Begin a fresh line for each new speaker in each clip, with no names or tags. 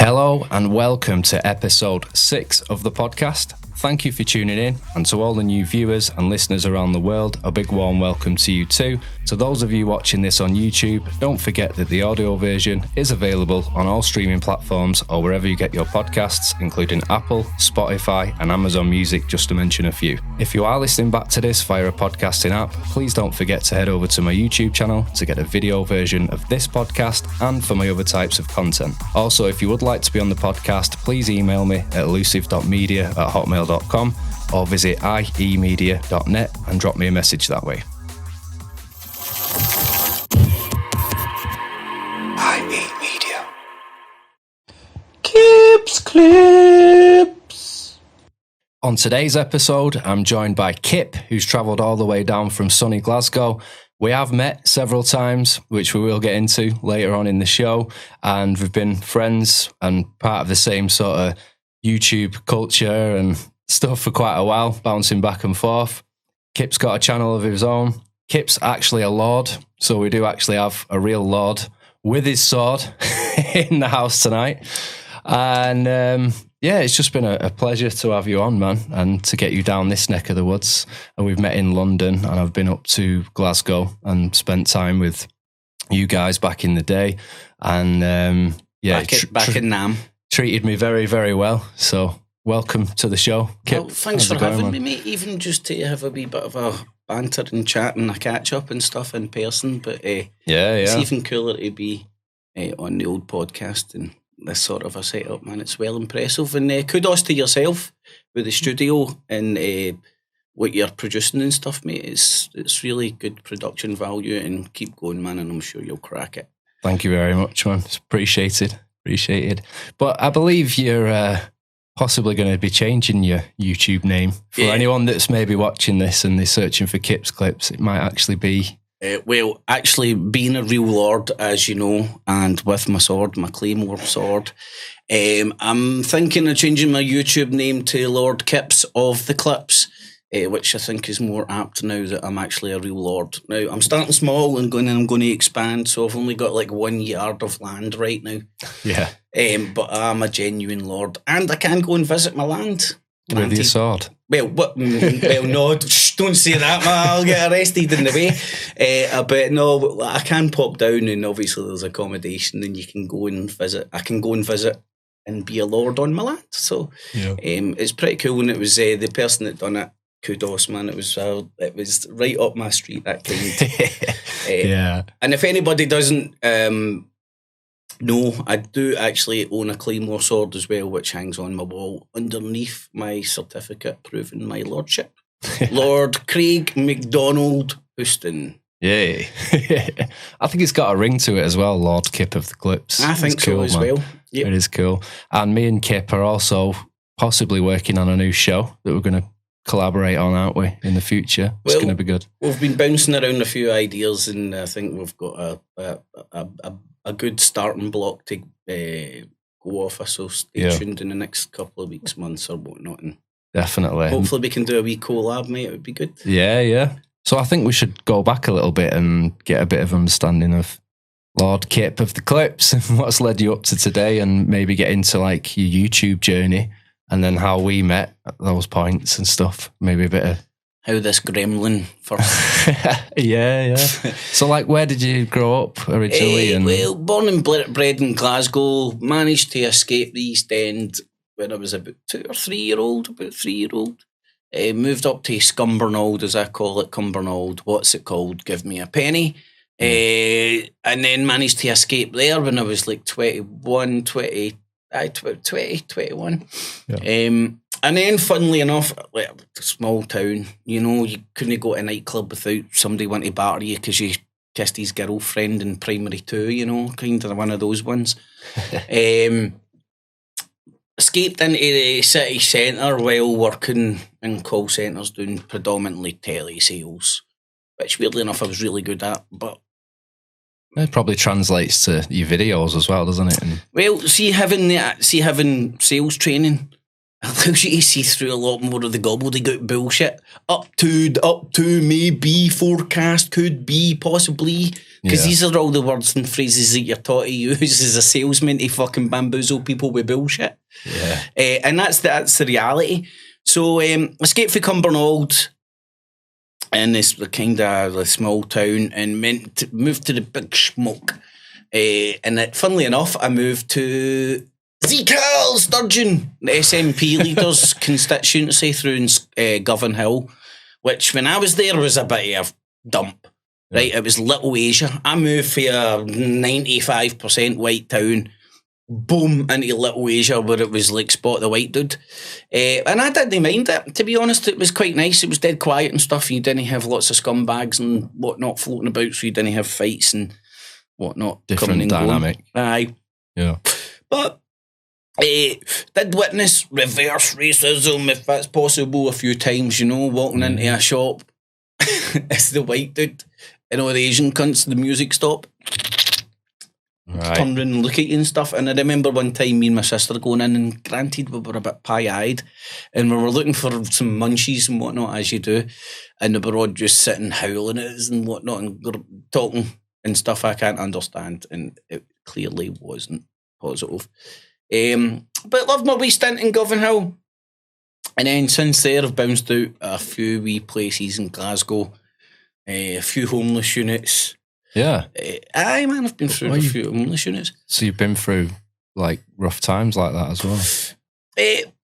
Hello and welcome to episode 6 of the podcast. Thank you for tuning in, and to all the new viewers and listeners around the world, a big warm welcome to you too. To those of you watching this on YouTube, don't forget that the audio version is available on all streaming platforms or wherever you get your podcasts, including Apple, Spotify and Amazon Music, just to mention a few. If you are listening back to this via a podcasting app, please don't forget to head over to my YouTube channel to get a video version of this podcast and for my other types of content. Also, if you would like to be on the podcast, please email me at Illusive.media@hotmail.com or visit iemedia.net and drop me a message that way. Media.
Cips Clips.
On today's episode, I'm joined by Kip, who's travelled all the way down from sunny Glasgow. We have met several times, which we will get into later on in the show, and we've been friends and part of the same sort of YouTube culture and stuff for quite a while, bouncing back and forth. Kip's got a channel of his own. Kip's actually a lord, so we do actually have a real lord with his sword in the house tonight. And yeah, it's just been a pleasure to have you on, man, and to get you down this neck of the woods. And we've met in London, and I've been up to Glasgow and spent time with you guys back in the day. And yeah,
back in Nam.
Treated me very, very well. So welcome to the show, Kip.
Well, thanks for having me, mate. Even just to have a wee bit of a banter and chat and a catch up and stuff in person. But it's even cooler to be on the old podcast and this sort of a setup, man. It's well impressive. And kudos to yourself with the studio and what you're producing and stuff, mate. It's really good production value, and keep going, man, and I'm sure you'll crack it.
Thank you very much, man. It's appreciated. But I believe you're possibly going to be changing your YouTube name. For anyone that's maybe watching this and they're searching for Cips Clips, it might actually be...
well, actually, being a real lord, as you know, and with my sword, my claymore sword, I'm thinking of changing my YouTube name to Lord Cips of the Clips, which I think is more apt now that I'm actually a real lord. Now, I'm starting small and I'm going to expand, so I've only got like 1 yard of land right now.
Yeah.
But I'm a genuine lord, and I can go and visit my land.
With your sword?
Well, no, don't say that, man. I'll get arrested in the way. But no, I can pop down, and obviously there's accommodation, and you can go and visit. I can go and visit and be a lord on my land. So it's pretty cool, and it was the person that done it. Kudos, man. It was right up my street, that kind.
Yeah.
And if anybody doesn't know, I do actually own a claymore sword as well, which hangs on my wall underneath my certificate proving my lordship. Lord Craig MacDonald Houston.
Yay. I think it's got a ring to it as well, Lord Kip of the Clips.
I think so, cool, as well.
Yep. It is cool. And me and Kip are also possibly working on a new show that we're going to collaborate on, aren't we, in the future? It's going to be good.
We've been bouncing around a few ideas, and I think we've got a good starting block to go off of, so stay tuned in the next couple of weeks, months or whatnot. And
definitely.
Hopefully we can do a wee collab, mate. It would be good.
Yeah. So I think we should go back a little bit and get a bit of understanding of Lord Kip of the Clips and what's led you up to today, and maybe get into like your YouTube journey and then how we met at those points and stuff. Maybe a bit of
how this gremlin first.
yeah. So, like, where did you grow up originally?
Well, born and bred in Glasgow, managed to escape the East End when I was about 2 or 3 year old, moved up to Scumbernauld, as I call it, Cumbernauld. What's it called? Give me a penny. And then managed to escape there when I was like 21. Yeah. And then, funnily enough, like a small town, you couldn't go to a nightclub without somebody wanting to batter you because you kissed his girlfriend in primary 2, kind of one of those ones. Escaped into the city centre while working in call centres doing predominantly telesales, which weirdly enough I was really good at, but
it probably translates to your videos as well, doesn't it?
Well, see having sales training allows you to see through a lot more of the gobbledygook bullshit. Up to, maybe, forecast, could be, possibly. Because these are all the words and phrases that you're taught to use as a salesman to fucking bamboozle people with bullshit.
Yeah.
And that's the reality. So, escaped from Cumbernauld in this kind of a small town and moved to the big smoke. And funnily enough, I moved to Carl Sturgeon, the SNP leader's constituency through in Govan Hill, which when I was there was a bit of a dump, right? It was Little Asia. I moved from a 95% white town, boom, into Little Asia where it was like Spot the White Dude. And I didn't mind it, to be honest. It was quite nice. It was dead quiet and stuff. You didn't have lots of scumbags and whatnot floating about, so you didn't have fights and whatnot.
Different dynamic.
Aye.
Yeah. But
did witness reverse racism, if that's possible, a few times, walking into a shop as the white dude and all the Asian cunts, the music stop.
Right.
Turn around and look at you and stuff. And I remember one time me and my sister going in, and granted we were a bit pie-eyed and we were looking for some munchies and whatnot, as you do, and they were all just sitting howling at us and whatnot and talking and stuff I can't understand, and it clearly wasn't positive. But loved my wee stint in Govan Hill. And then since there, I've bounced out a few wee places in Glasgow, a few homeless units.
Yeah.
Aye, man, I've been through a few homeless units.
So you've been through, like, rough times like that as well?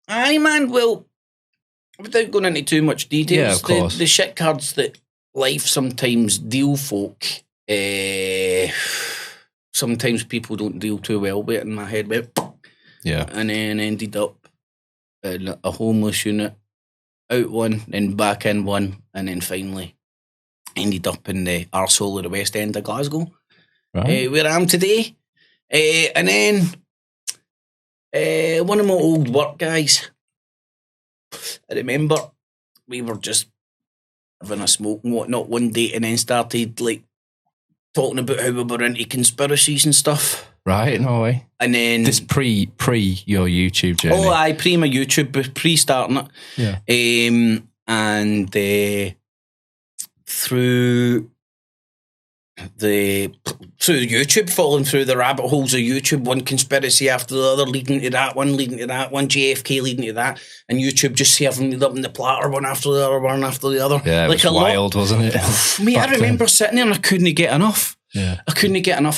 Aye, man, well, without going into too much details,
yeah, of course.
The shit cards that life sometimes deal folk, sometimes people don't deal too well with it, in my head with it.
Yeah.
And then ended up in a homeless unit, out one, then back in one, and then finally ended up in the arsehole of the West End of Glasgow,
right.
Where I am today. And then one of my old work guys, I remember we were just having a smoke and whatnot one day, and then started like talking about how we were into conspiracies and stuff.
Right, no way.
And then
this pre your YouTube journey.
Oh, aye, pre my YouTube, pre starting it.
Yeah.
And through YouTube, falling through the rabbit holes of YouTube, one conspiracy after the other, leading to that one, JFK leading to that, and YouTube just serving it up in the platter, one after the other.
Yeah, it
like
was wild, wasn't it?
Mate, I remember sitting there and I couldn't get enough.
Yeah.
I couldn't get enough.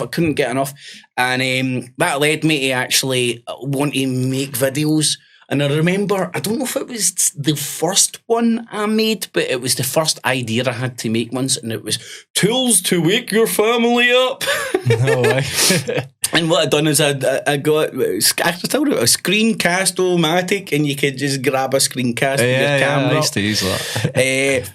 And that led me to actually want to make videos. And I remember, I don't know if it was the first one I made, but it was the first idea I had to make once, and it was tools to wake your family up.
No way.
And what I done is I got a Screencast-O-Matic, and you could just grab a screencast with your camera.
I used to use that.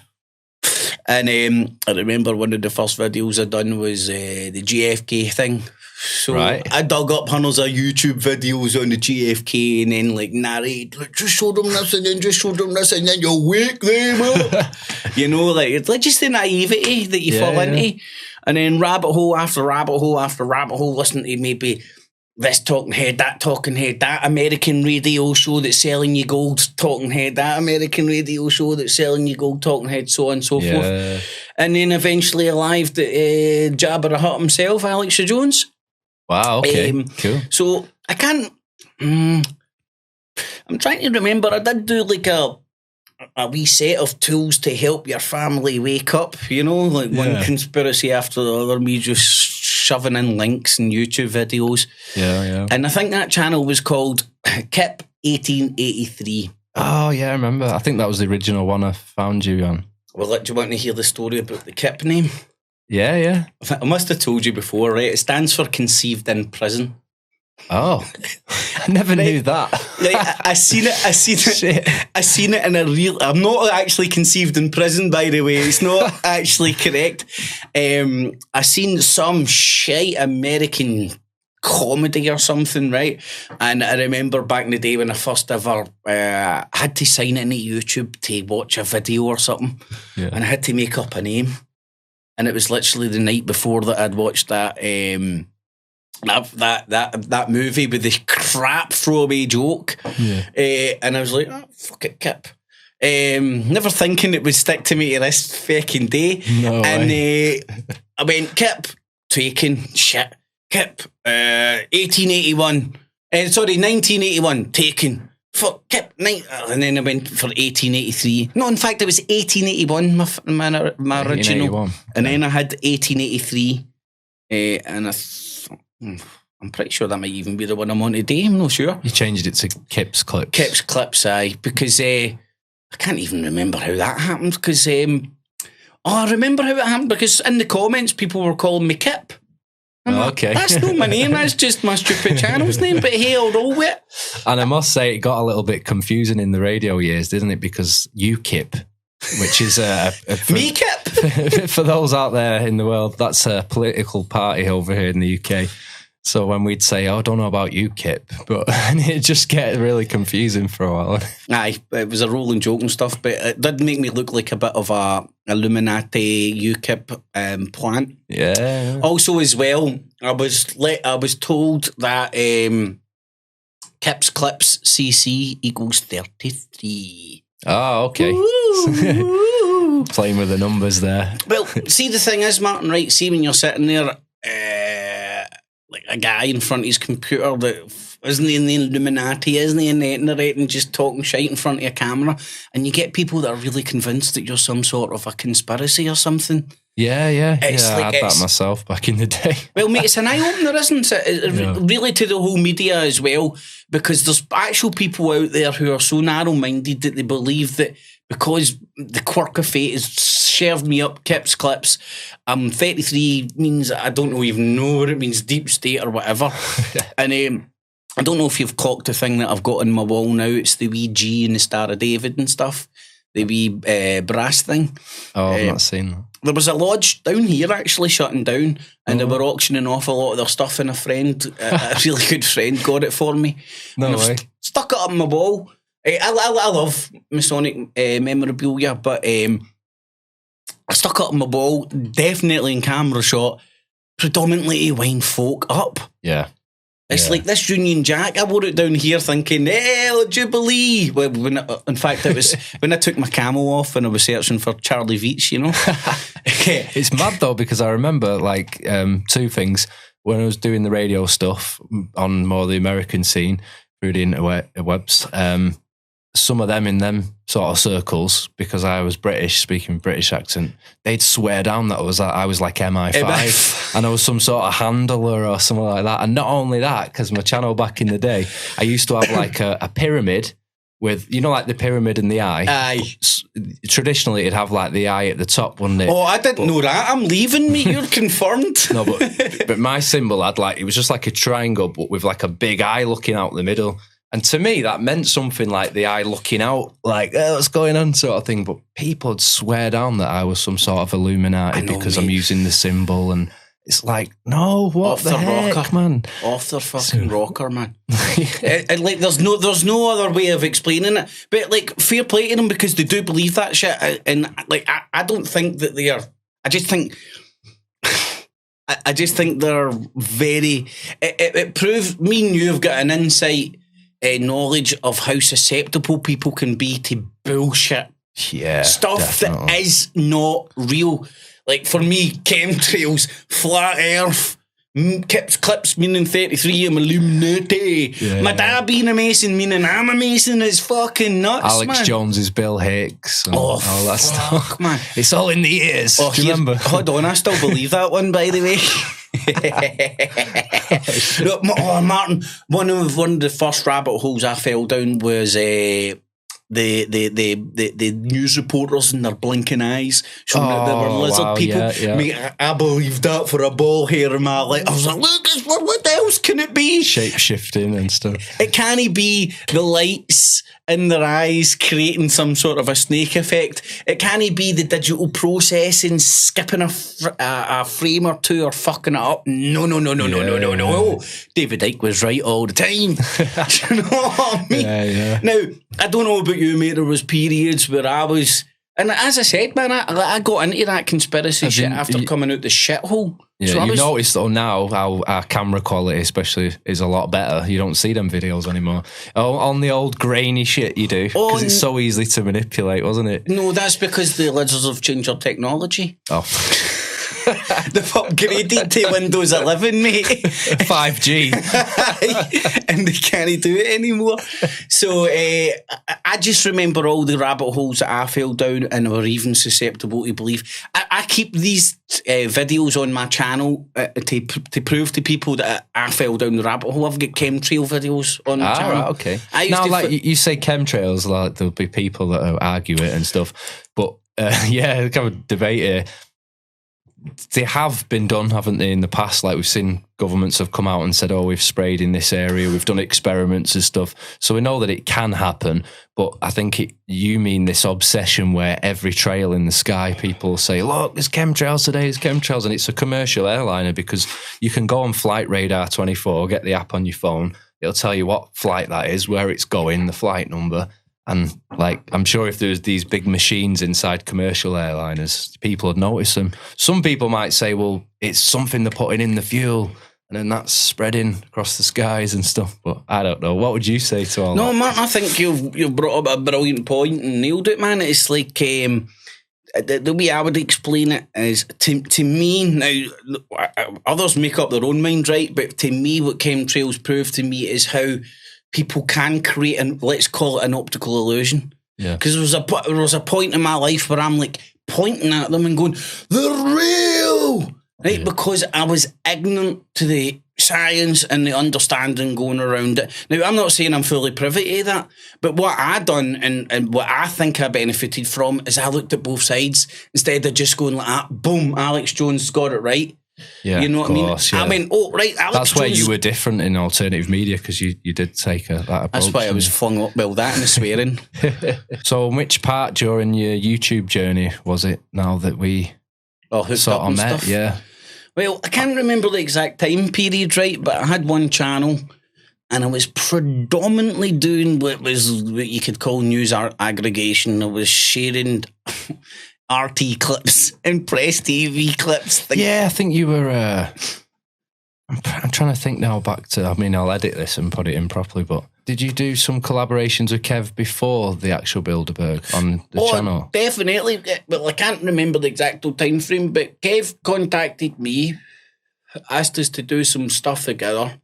And I remember one of the first videos I done was the JFK thing. So right. I dug up hundreds of YouTube videos on the JFK and then like narrate, like, just show them this and then just show them this and then you'll wake them up. Like it's like just the naivety that you fall into. And then rabbit hole after rabbit hole after rabbit hole, listen to maybe this talking head, that American radio show that's selling you gold, talking head, that American radio show that's selling you gold, talking head, so on and so forth. And then eventually arrived at Jabba the Hutt himself, Alex Jones.
Wow, okay, cool.
So I can't, I'm trying to remember, I did do like a wee set of tools to help your family wake up, like one conspiracy after the other, me just shoving in links and YouTube videos.
Yeah.
And I think that channel was called Kip 1883.
Oh, yeah, I remember. I think that was the original one I found you on. Well,
do you want to hear the story about the Kip name?
Yeah.
I must have told you before, right? It stands for conceived in prison.
Oh, I never knew that.
I seen it in a real. I'm not actually conceived in prison, by the way. It's not actually correct. I seen some shite American comedy or something, right? And I remember back in the day when I first ever had to sign into YouTube to watch a video or something, and I had to make up a name. And it was literally the night before that I'd watched that that movie with the crap throwaway joke. And I was like, oh, fuck it, Kip. Never thinking it would stick to me to this fucking day.
No
and
I
went, Kip, taken, shit. Kip, 1881. 1981, taken. Fuck, Kip, and then I went for 1883. No, in fact, it was 1881, my original. And then I had 1883. And I'm pretty sure that might even be the one I'm on today. I'm not sure.
You changed it to Kip's Clips.
Kip's Clips, aye. Because I can't even remember how that happened. Because I remember how it happened. Because in the comments, people were calling me Kip.
Okay.
That's not my name. That's just my stupid channel's name. But hey, I'll roll with it.
And I must say, it got a little bit confusing in the radio years, didn't it? Because UKIP, which is
me Kip.
For those out there in the world, that's a political party over here in the UK. So when we'd say, oh, I don't know about UKIP, but it just get really confusing for a while.
Aye, it was a rolling joke and stuff, but it did make me look like a bit of a Illuminati UKIP plant.
Yeah.
Also, as well, I was told that Kip's Clips CC equals 33.
Oh, okay. Playing with the numbers there.
Well, see, the thing is, Martin, right? See, when you're sitting there, like a guy in front of his computer that isn't he in the Illuminati, isn't he in the internet and just talking shite in front of a camera, and you get people that are really convinced that you're some sort of a conspiracy or something.
Yeah. I had that myself back in the day.
Well, mate, it's an eye-opener, isn't it? Really, to the whole media as well, because there's actual people out there who are so narrow-minded that they believe that because the quirk of fate has served me up Kip's Clips, 33 means I don't even know what it means, deep state or whatever. And I don't know if you've clocked the thing that I've got on my wall now. It's the wee G and the Star of David and stuff. The wee brass thing.
Oh, I've not seen that.
There was a lodge down here actually shutting down, and they were auctioning off a lot of their stuff, and a friend, a really good friend, got it for me.
No way.
Stuck it up on my wall. I love Masonic memorabilia, but I stuck it up on my wall, definitely in camera shot, predominantly to wind folk up.
Yeah.
It's like this Union Jack. I wore it down here thinking, Jubilee. Well, in fact, it was when I took my camo off and I was searching for Charlie Veitch, you know.
It's mad though, because I remember like two things. When I was doing the radio stuff on more the American scene through the interwebs, some of them in them sort of circles, because I was British, speaking British accent, they'd swear down that I was like MI5 and I was some sort of handler or something like that. And not only that, because my channel back in the day, I used to have like a pyramid with, you know, like the pyramid and the eye.
Aye.
Traditionally, it'd have like the eye at the top, wouldn't it?
Oh, I didn't know that. I'm leaving, mate. You're confirmed.
No, but my symbol had like, it was just like a triangle, but with like a big eye looking out the middle. And to me, that meant something like the eye looking out, like, what's going on, sort of thing. But people would swear down that I was some sort of Illuminati because I'm using the symbol. And it's like, no, what off the heck, rocker, man?
Off their fucking rocker, man. Like, there's no other way of explaining it. But, like, fair play to them, because they do believe that shit. And, like, I don't think that they are... I just think they're very... It proves... Me and you have got an insight... knowledge of how susceptible people can be to bullshit.
Yeah.
Stuff
definitely.
That is not real. Like for me, chemtrails, flat earth, Kip's Clips meaning 33, I'm Illuminati. Yeah. My dad being a Mason meaning I'm a Mason is fucking nuts,
Alex
man.
Jones is Bill Hicks. And all that stuff.
Man.
It's all in the ears. Do you remember?
Hold on, I still believe that one, by the way. Martin, one of the first rabbit holes I fell down was the news reporters and their blinking eyes showing that they were lizard people.
Yeah.
Mate, I believed that for a ball hair in my life. I was like, look, what else can it be?
Shape shifting and stuff.
It can't be the lights in their eyes creating some sort of a snake effect. It can't be the digital processing skipping a frame or two or fucking it up. No. David Icke was right all the time. You know what I mean?
Yeah.
Now, I don't know about you, mate. There was periods where I was... And as I said, man, I got into that conspiracy shit after coming out the shithole.
Yeah, so you notice though now how our camera quality especially is a lot better. You don't see them videos anymore. Oh, on the old grainy shit you do, because it's so easy to manipulate, wasn't it?
No, that's because the lizards have changed our technology.
Oh.
They've upgraded to Windows 11, mate.
5G.
And they can't do it anymore. So I just remember all the rabbit holes that I fell down and were even susceptible to believe. I keep these videos on my channel to prove to people that I fell down the rabbit hole. I've got chemtrail videos on the channel.
Right, okay. Now, like you say chemtrails, like there'll be people that argue it and stuff. But yeah, kind of debate here. They have been done, haven't they, in the past? Like we've seen governments have come out and said, oh, we've sprayed in this area, we've done experiments and stuff. So we know that it can happen. But I think you mean this obsession where every trail in the sky, people say, look, there's chemtrails today, there's chemtrails. And it's a commercial airliner because you can go on Flight Radar 24, get the app on your phone. It'll tell you what flight that is, where it's going, the flight number. And like, I'm sure if there's these big machines inside commercial airliners, people would notice them. Some people might say, well, it's something they're putting in the fuel and then that's spreading across the skies and stuff. But I don't know. What would you say to all that?
No, Martin, I think you've brought up a brilliant point and nailed it, man. It's like the way I would explain it is to me, now others make up their own mind, right? But to me, what chemtrails prove to me is how people can create let's call it an optical illusion.
Yeah.
Because there was a point in my life where I'm like pointing at them and going, they're real, right? Yeah. Because I was ignorant to the science and the understanding going around it. Now, I'm not saying I'm fully privy to that, but what I done and what I think I benefited from is I looked at both sides instead of just going like that, boom, Alex Jones got it right.
Yeah,
you know what
course,
I mean?
Yeah.
I went, oh, right, Alex
That's where
Jones.
you were different in alternative media because you did take that approach.
That's why I was flung up, well, that and the swearing.
So which part during your YouTube journey was it now that we sort of met? Stuff? Yeah.
Well, I can't remember the exact time period, right? But I had one channel and I was predominantly doing what you could call news aggregation. I was sharing RT clips and press TV clips.
Yeah, I think you were... I'm trying to think now back to... I mean, I'll edit this and put it in properly, but did you do some collaborations with Kev before the actual Bilderberg on the channel?
Definitely. Well, I can't remember the exact time frame, but Kev contacted me, asked us to do some stuff together,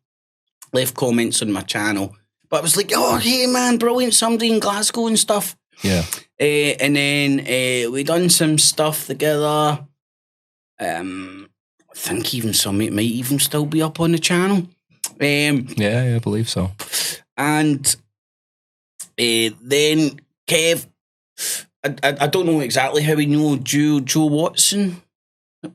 left comments on my channel. But I was like, oh, hey, man, brilliant, somebody in Glasgow and stuff.
Yeah.
And then we done some stuff together. I think even some it might even still be up on the channel.
Yeah, I believe so.
And then Kev, I don't know exactly how we know Joe Watson of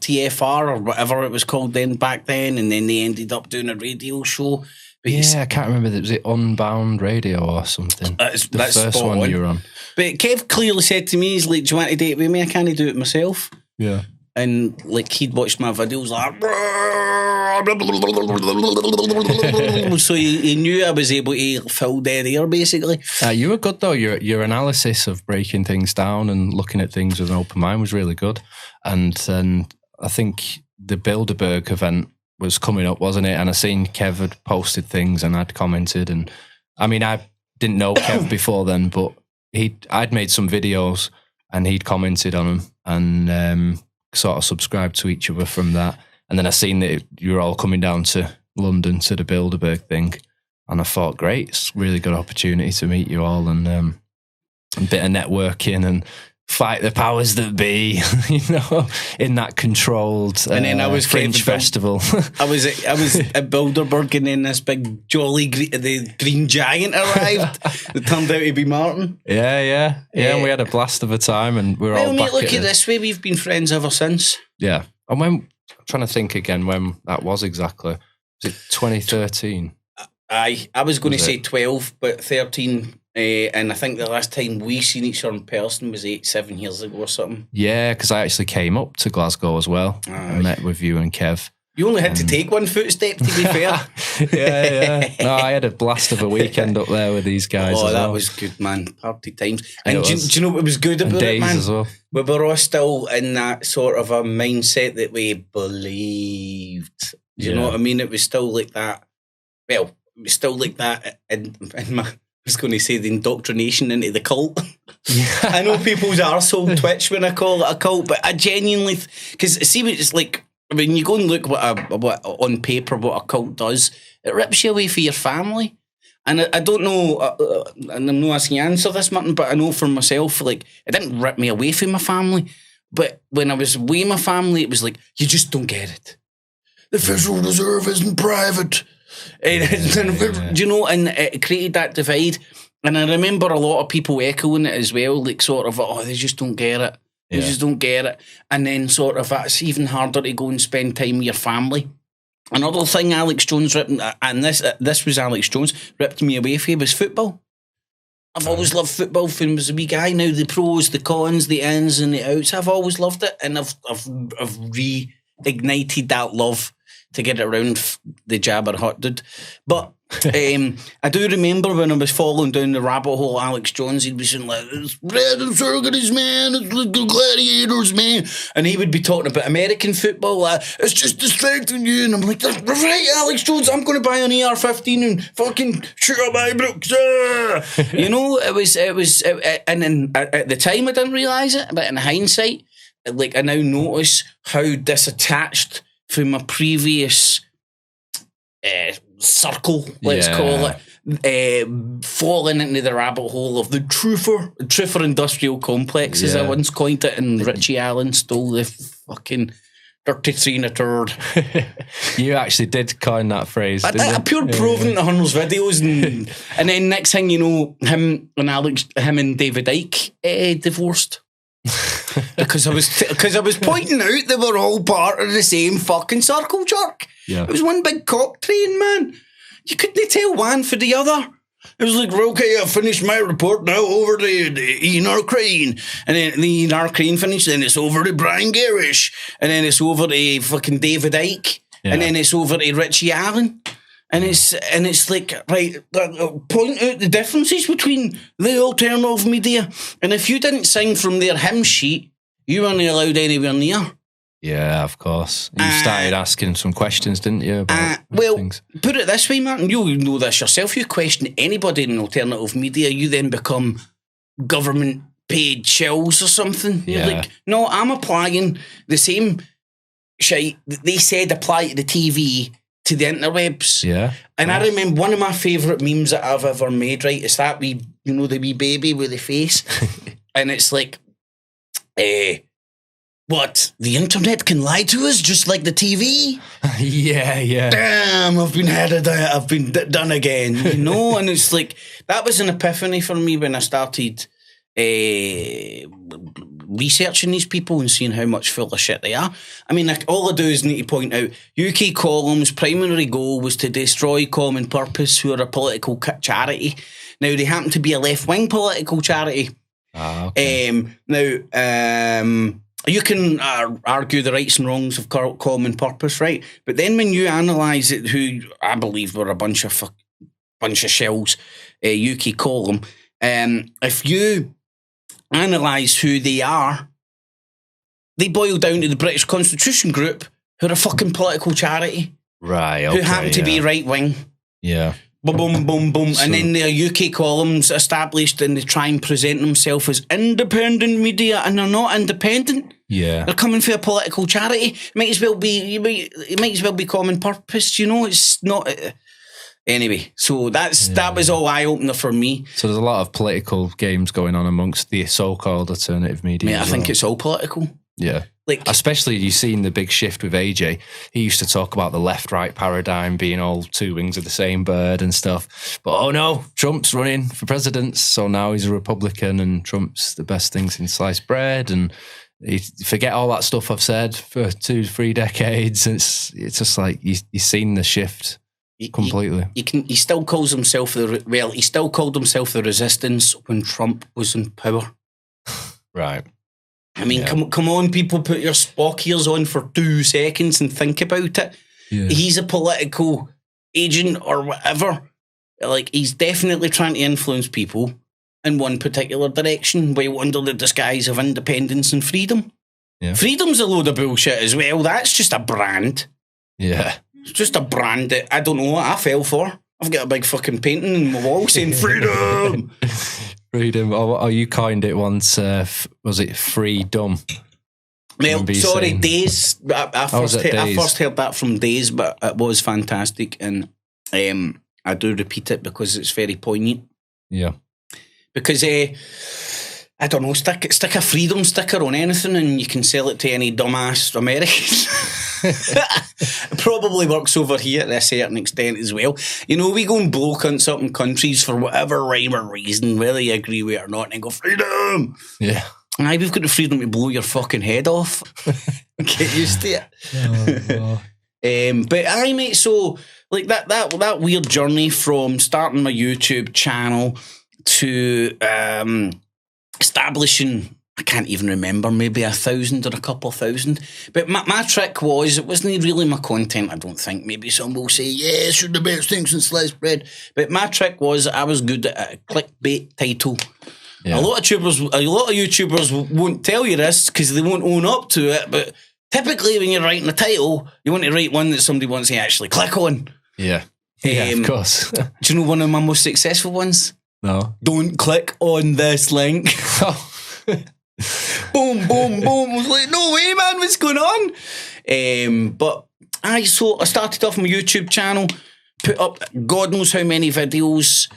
TFR or whatever it was called then back then, and then they ended up doing a radio show. But
yeah, I can't remember. Was it Unbound Radio or something?
That's
the first one you were on.
But Kev clearly said to me, he's like, do you want to date with me? I can't do it myself.
Yeah.
And like he'd watched my videos like, so he knew I was able to fill dead air basically.
You were good though. Your analysis of breaking things down and looking at things with an open mind was really good. And I think the Bilderberg event was coming up, wasn't it? And I seen Kev had posted things and I'd commented. And I mean, I didn't know Kev before then, but I'd made some videos and he'd commented on them and sort of subscribed to each other from that. And then I seen that you were all coming down to London to the Bilderberg thing. And I thought, great, it's a really good opportunity to meet you all and a bit of networking and fight the powers that be, you know, in that controlled
and then I was
Fringe festival.
I was at Bilderberg and then this big jolly the green giant arrived. It turned out to be Martin.
Yeah, and we had a blast of a time and we were all back
look at this way, we've been friends ever since.
Yeah. And I'm trying to think again when that was exactly. Was it 2013?
I was going to say 12, but 13... and I think the last time we seen each other in person was 7 years ago or something.
Yeah, because I actually came up to Glasgow as well. I met with you and Kev.
You only had to take one footstep, to be fair.
Yeah. No, I had a blast of a weekend up there with these guys.
Oh, that was good, man. Party times. And do you know what was good about
it, man?
As well. We were all still in that sort of a mindset that we believed. Do you know what I mean? It was still like that. Well, it was still like that in my... I was going to say the indoctrination into the cult. I know people's arsehole twitch when I call it a cult, but I genuinely... Because see, it's like, when you go and look what on paper what a cult does, it rips you away for your family. And I don't know, and I'm not asking you to answer this, Martin, but I know for myself, like, it didn't rip me away from my family. But when I was away my family, it was like, you just don't get it. The Federal Reserve isn't private. Do you know, and it created that divide. And I remember a lot of people echoing it as well, like sort of, oh, they just don't get it. They just don't get it. And then sort of, it's even harder to go and spend time with your family. Another thing Alex Jones ripped, and this was Alex Jones, ripped me away from, was football. I've always loved football from I was a wee guy. Now the pros, the cons, the ins and the outs, I've always loved it. And I've reignited that love to get around the jabber hot dude. But I do remember when I was falling down the rabbit hole, Alex Jones, he'd be saying like, it's bread and circuits, man, it's like the gladiators, man. And he would be talking about American football, it's just distracting you. And I'm like, that's right, Alex Jones, I'm going to buy an AR-15 and fucking shoot up Ibrox. You know, it was, and then at the time I didn't realise it, but in hindsight, like I now notice how disattached from my previous circle, let's call it, falling into the rabbit hole of the truther industrial complex, as I once coined it, and Richie Allen stole the fucking dirty three in a turd.
You actually did coin that phrase, didn't you?
I pure proven it on those videos, and then next thing you know, him and David Icke divorced. because I was pointing out they were all part of the same fucking circle jerk. Yeah. It was one big cock train, man. You couldn't tell one for the other. It was like, okay, I've finished my report now, over to Ian R. Crane. And then the Ian R. Crane finished, then it's over to Brian Garish. And then it's over to fucking David Icke. Yeah. And then it's over to Richie Allen. And it's like, right, point out the differences between the alternative media. And if you didn't sing from their hymn sheet, you weren't allowed anywhere near.
Yeah, of course. You started asking some questions, didn't you? About things.
Put it this way, Martin, you know this yourself. You question anybody in alternative media, you then become government paid shills or something. Yeah. You're like, no, I'm applying the same shit they said apply to the TV to the interwebs. Yeah. And I remember one of my favourite memes that I've ever made, right, is that wee, you know, the wee baby with the face. And it's like, what? The internet can lie to us just like the TV?
Yeah.
Damn, I've been done again, you know? And it's like, that was an epiphany for me when I started researching these people and seeing how much full of shit they are. I mean, all I do is need to point out, UK Column's primary goal was to destroy Common Purpose, who are a political charity. Now, they happen to be a left-wing political charity. Okay. You can argue the rights and wrongs of Common Purpose, right? But then when you analyse it, who I believe were a bunch of shells, UK Column, if you analyse who they are, they boil down to the British Constitution Group, who are a fucking political charity.
Right, okay,
who happen to be right-wing.
Yeah.
Boom, boom, boom. So, and then their UK columns established and they try and present themselves as independent media, and they're not independent.
Yeah.
They're coming for a political charity. It might as well be Common Purpose, you know, it's not... Anyway, so that was all eye-opener for me.
So there's a lot of political games going on amongst the so-called alternative media.
Mate, I think it's all political.
Yeah. Like, especially you've seen the big shift with AJ. He used to talk about the left-right paradigm being all two wings of the same bird and stuff. But oh no, Trump's running for president, so now he's a Republican and Trump's the best thing since sliced bread. And you forget all that stuff I've said for 2-3 decades. It's just like you've seen the shift. Completely.
He still calls himself he still called himself the resistance when Trump was in power.
Right.
I mean, come on, people, put your Spock ears on for 2 seconds and think about it. Yeah. He's a political agent or whatever. Like, he's definitely trying to influence people in one particular direction while under the disguise of independence and freedom. Yeah. Freedom's a load of bullshit as well. That's just a brand.
Yeah.
It's just a brand that I don't know what I fell for. I've got a big fucking painting in my wall saying freedom.
Freedom. Oh, you coined it once. Was it freedom?
Well, sorry, Days. I first heard that from Days, but it was fantastic. And I do repeat it because it's very poignant.
Yeah.
Because, I don't know, stick a freedom sticker on anything and you can sell it to any dumbass Americans. It probably works over here to a certain extent as well. You know, we go and blow cunts up in countries for whatever rhyme or reason, whether you agree with it or not, and go, freedom!
Yeah.
Aye, we've got the freedom to blow your fucking head off. Get used to it. But aye, mate, so like that weird journey from starting my YouTube channel to establishing, I can't even remember, maybe 1,000 or a couple thousand. But my trick was, it wasn't really my content, I don't think. Maybe some will say, yeah, it's the best thing since sliced bread. But my trick was, I was good at a clickbait title. Yeah. A lot of YouTubers won't tell you this because they won't own up to it. But typically when you're writing a title, you want to write one that somebody wants to actually click on.
Yeah. Yeah, of course.
Do you know one of my most successful ones?
No.
Don't click on this link. Boom, boom, boom. I was like, no way, man, what's going on? But I started off my YouTube channel, put up God knows how many videos,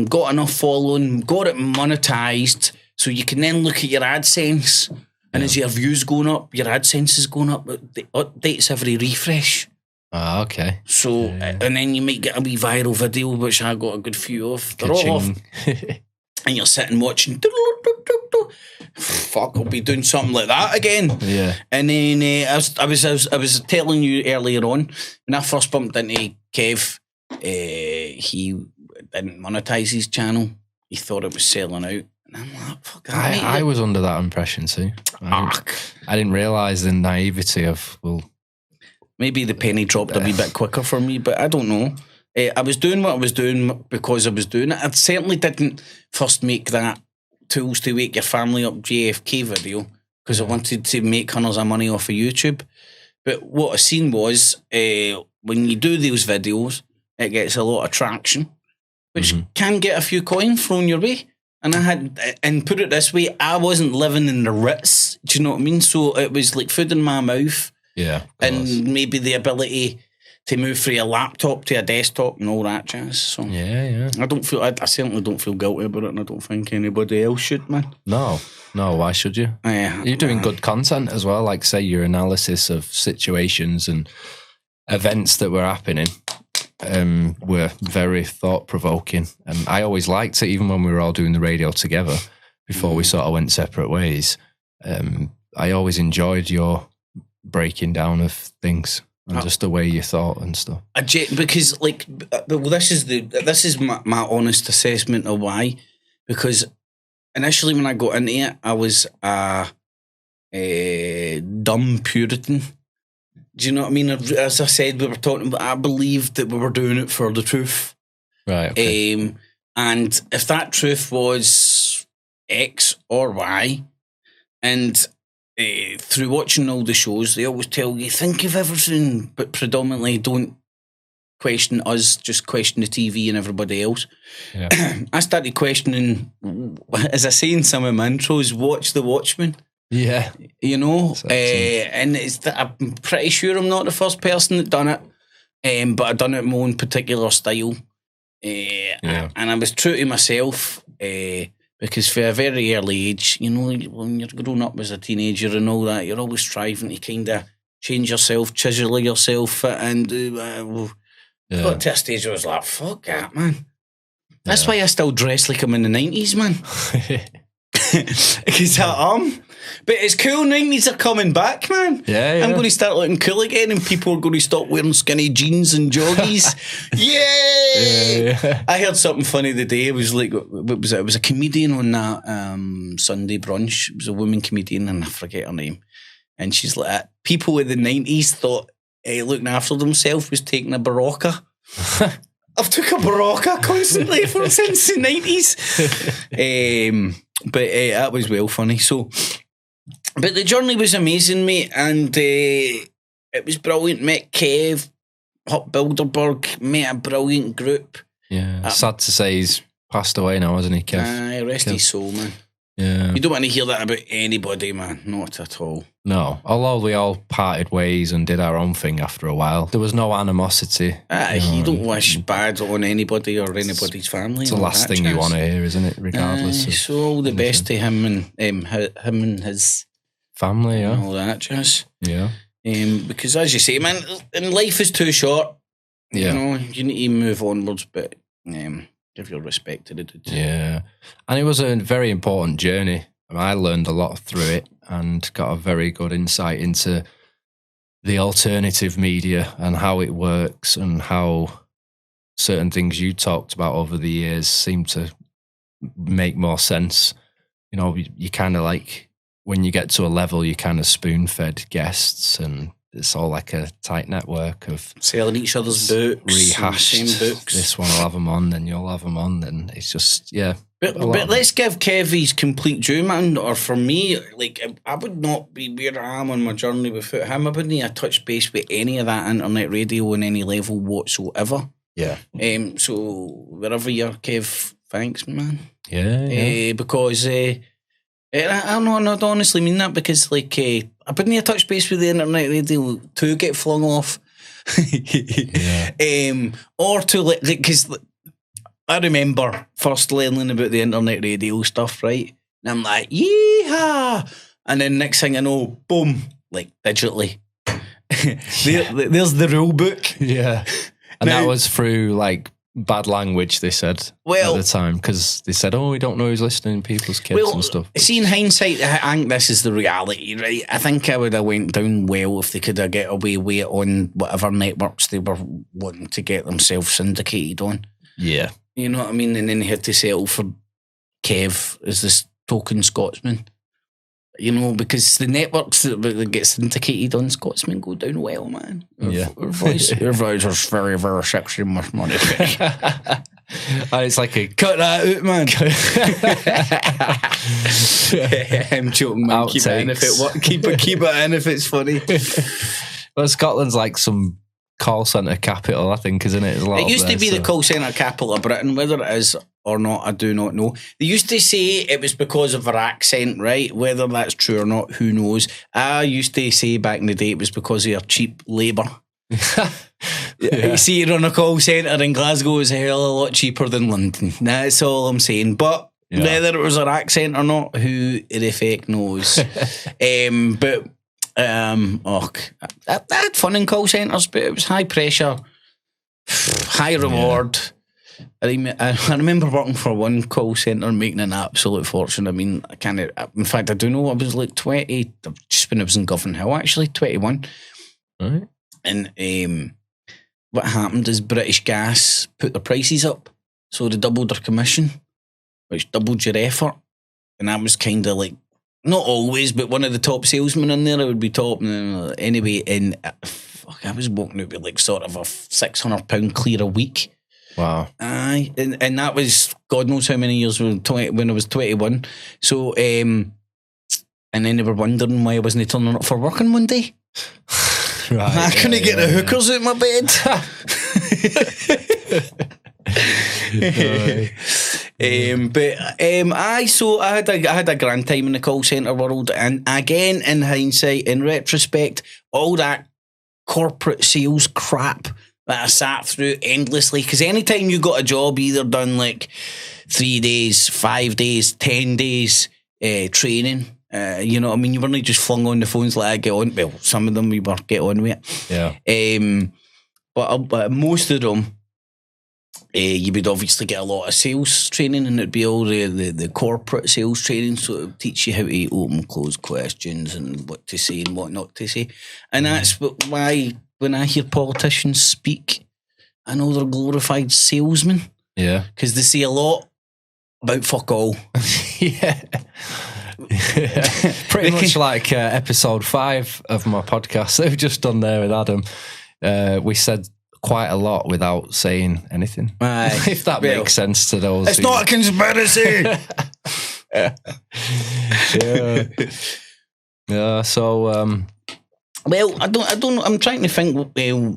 got enough following, got it monetized, so you can then look at your AdSense, and as your views going up, your AdSense is going up. It updates every refresh.
Ah, okay.
So, and then you might get a wee viral video, which I got a good few of. They're all off. And you're sitting watching. Fuck, I'll be doing something like that again.
Yeah.
And then I was telling you earlier on, when I first bumped into Kev, he didn't monetize his channel. He thought it was selling out. And I'm like, fuck that.
I was under that impression too. I didn't realise the naivety of, well,
maybe the penny dropped a wee bit quicker for me, but I don't know. I was doing what I was doing because I was doing it. I certainly didn't first make that Tools to Wake Your Family Up JFK video because I wanted to make hundreds of money off of YouTube. But what I seen was when you do those videos, it gets a lot of traction, which can get a few coins thrown your way. And put it this way, I wasn't living in the Ritz. Do you know what I mean? So it was like food in my mouth.
Yeah.
And maybe the ability to move from a laptop to a desktop and all that jazz. So
yeah.
I certainly don't feel guilty about it, and I don't think anybody else should, man.
No, why should you? You're doing good content as well, like say your analysis of situations and events that were happening were very thought-provoking. And I always liked it, even when we were all doing the radio together, before we sort of went separate ways. I always enjoyed your breaking down of things. And just the way you thought and stuff.
Because, like, well, this is my honest assessment of why. Because initially, when I got into it, I was a dumb Puritan. Do you know what I mean? As I said, we were talking about, I believed that we were doing it for the truth.
Right. Okay.
And if that truth was X or Y, and through watching all the shows, they always tell you, think of everything, but predominantly don't question us, just question the TV and everybody else. Yeah. I started questioning, as I say in some of my intros, watch The Watchmen.
Yeah.
You know? And I'm pretty sure I'm not the first person that done it, but I done it in my own particular style. And I was true to myself, because for a very early age, you know, when you're growing up as a teenager and all that, you're always striving to kind of change yourself, chisel yourself, and got to a stage where I was like, fuck that, man. That's why I still dress like I'm in the 90s, man. Because I am. But it's cool, 90s are coming back, man.
Yeah.
I'm going to start looking cool again, and people are going to stop wearing skinny jeans and joggies. Yay! I heard something funny the day. It was like, what was it? It was a comedian on that Sunday brunch. It was a woman comedian, and I forget her name. And she's like, people in the 90s thought looking after themselves was taking a Barocca. I've took a Barocca constantly since the 90s. But that was well funny. So, but the journey was amazing, mate, and it was brilliant. Met Kev, Hot Bilderberg, met a brilliant group.
Yeah, sad to say he's passed away now, hasn't he, Kev?
Rest his soul, man.
Yeah.
You don't want to hear that about anybody, man. Not at all.
No, although we all parted ways and did our own thing after a while. There was no animosity.
You don't wish bad on anybody or anybody's family.
It's the last thing you want to hear, isn't it? Regardless.
So all the best to him and his
family, yeah.
And all that jazz.
Yeah.
Because as you say, man, and life is too short.
Yeah.
You know, you need to move onwards, but give your respect to the dude.
Yeah. And it was a very important journey. I learned a lot through it and got a very good insight into the alternative media and how it works and how certain things you talked about over the years seem to make more sense. You know, you kind of like, when you get to a level, you kind of spoon-fed guests, and it's all like a tight network of
selling each other's books,
rehashed.
Same books.
This one will have them on, then you'll have them on, and it's just
But let's give Kev his complete due, man. Or for me, like, I would not be where I am on my journey without him. I wouldn't have touched base with any of that internet radio on any level whatsoever.
Yeah.
So wherever you're, Kev, thanks, man.
Yeah.
Because I don't honestly mean that, because like I wouldn't have touched base with the internet radio to get flung off. Or to like, because I remember first learning about the internet radio stuff, right? And I'm like, yeehaw! And then next thing I know, boom, like digitally. There's the rule book.
Yeah. And that was through like bad language, they said at the time, because they said, we don't know who's listening, people's kids and stuff.
See, in hindsight, I think this is the reality, right? I think I would have went down well if they could have get away with it on whatever networks they were wanting to get themselves syndicated on.
Yeah.
You know what I mean? And then they had to settle for Kev as this token Scotsman. You know, because the networks that get syndicated on Scotsman go down well, man. Your voice is very, very sexy, much money.
It's like a...
Cut that out, man. I'm joking, man. Keep it in if it's funny.
Well, Scotland's like some call centre capital, I think, isn't it?
It used to be the call centre capital of Britain. Whether it is or not, I do not know. They used to say it was because of our accent, right? Whether that's true or not, who knows? I used to say back in the day it was because of our cheap labour. You see, you run a call centre in Glasgow is a hell of a lot cheaper than London. That's all I'm saying. But whether it was our accent or not, who the feck knows? I had fun in call centres, but it was high pressure, high reward. I remember working for one call centre and making an absolute fortune. I mean, in fact, I do know I was like 20, just when I was in Govan Hill, actually, 21.
Right.
And what happened is British Gas put their prices up, so they doubled their commission, which doubled your effort. And that was kind of like, not always, but one of the top salesmen in there, I would be top. Anyway, and I was walking out with like sort of a £600 clear a week.
Wow.
Aye, and that was God knows how many years when I was 21. So, and then they were wondering why I wasn't turning up for work on Monday.
Right,
I couldn't get the hookers out my bed. So I had a grand time in the call centre world, and again, in hindsight, in retrospect, all that corporate sales crap that I sat through endlessly, because anytime you got a job, either done like 3 days, 5 days, 10 days training, you know what I mean, you weren't just flung on the phones like I get on. Well, some of them we were get on with it.
Yeah.
But most of them, you would obviously get a lot of sales training, and it'd be all the corporate sales training, so it would teach you how to open close questions and what to say and what not to say. And that's why when I hear politicians speak, I know they're glorified salesmen.
Yeah.
Because they say a lot about fuck all.
Yeah. Pretty much like episode 5 of my podcast that we've just done there with Adam. We said quite a lot without saying anything. If that makes sense to those.
It's not a conspiracy.
Yeah. So,
well, I don't. I'm trying to think where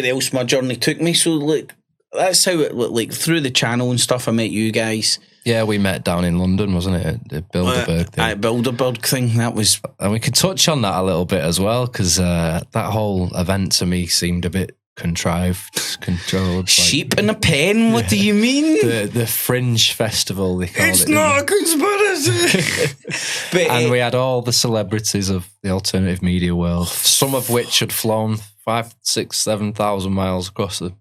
else my journey took me. So, like, that's how it like through the channel and stuff. I met you guys.
Yeah, we met down in London, wasn't it? At the Bilderberg thing.
Bilderberg thing. That was,
and we could touch on that a little bit as well, because that whole event to me seemed a bit controlled.
Sheep and a pen. What do you mean?
The Fringe Festival, they call it.
It's not a conspiracy.
But, and we had all the celebrities of the alternative media world, some of which had flown 5,000, 6,000, 7,000 miles across the.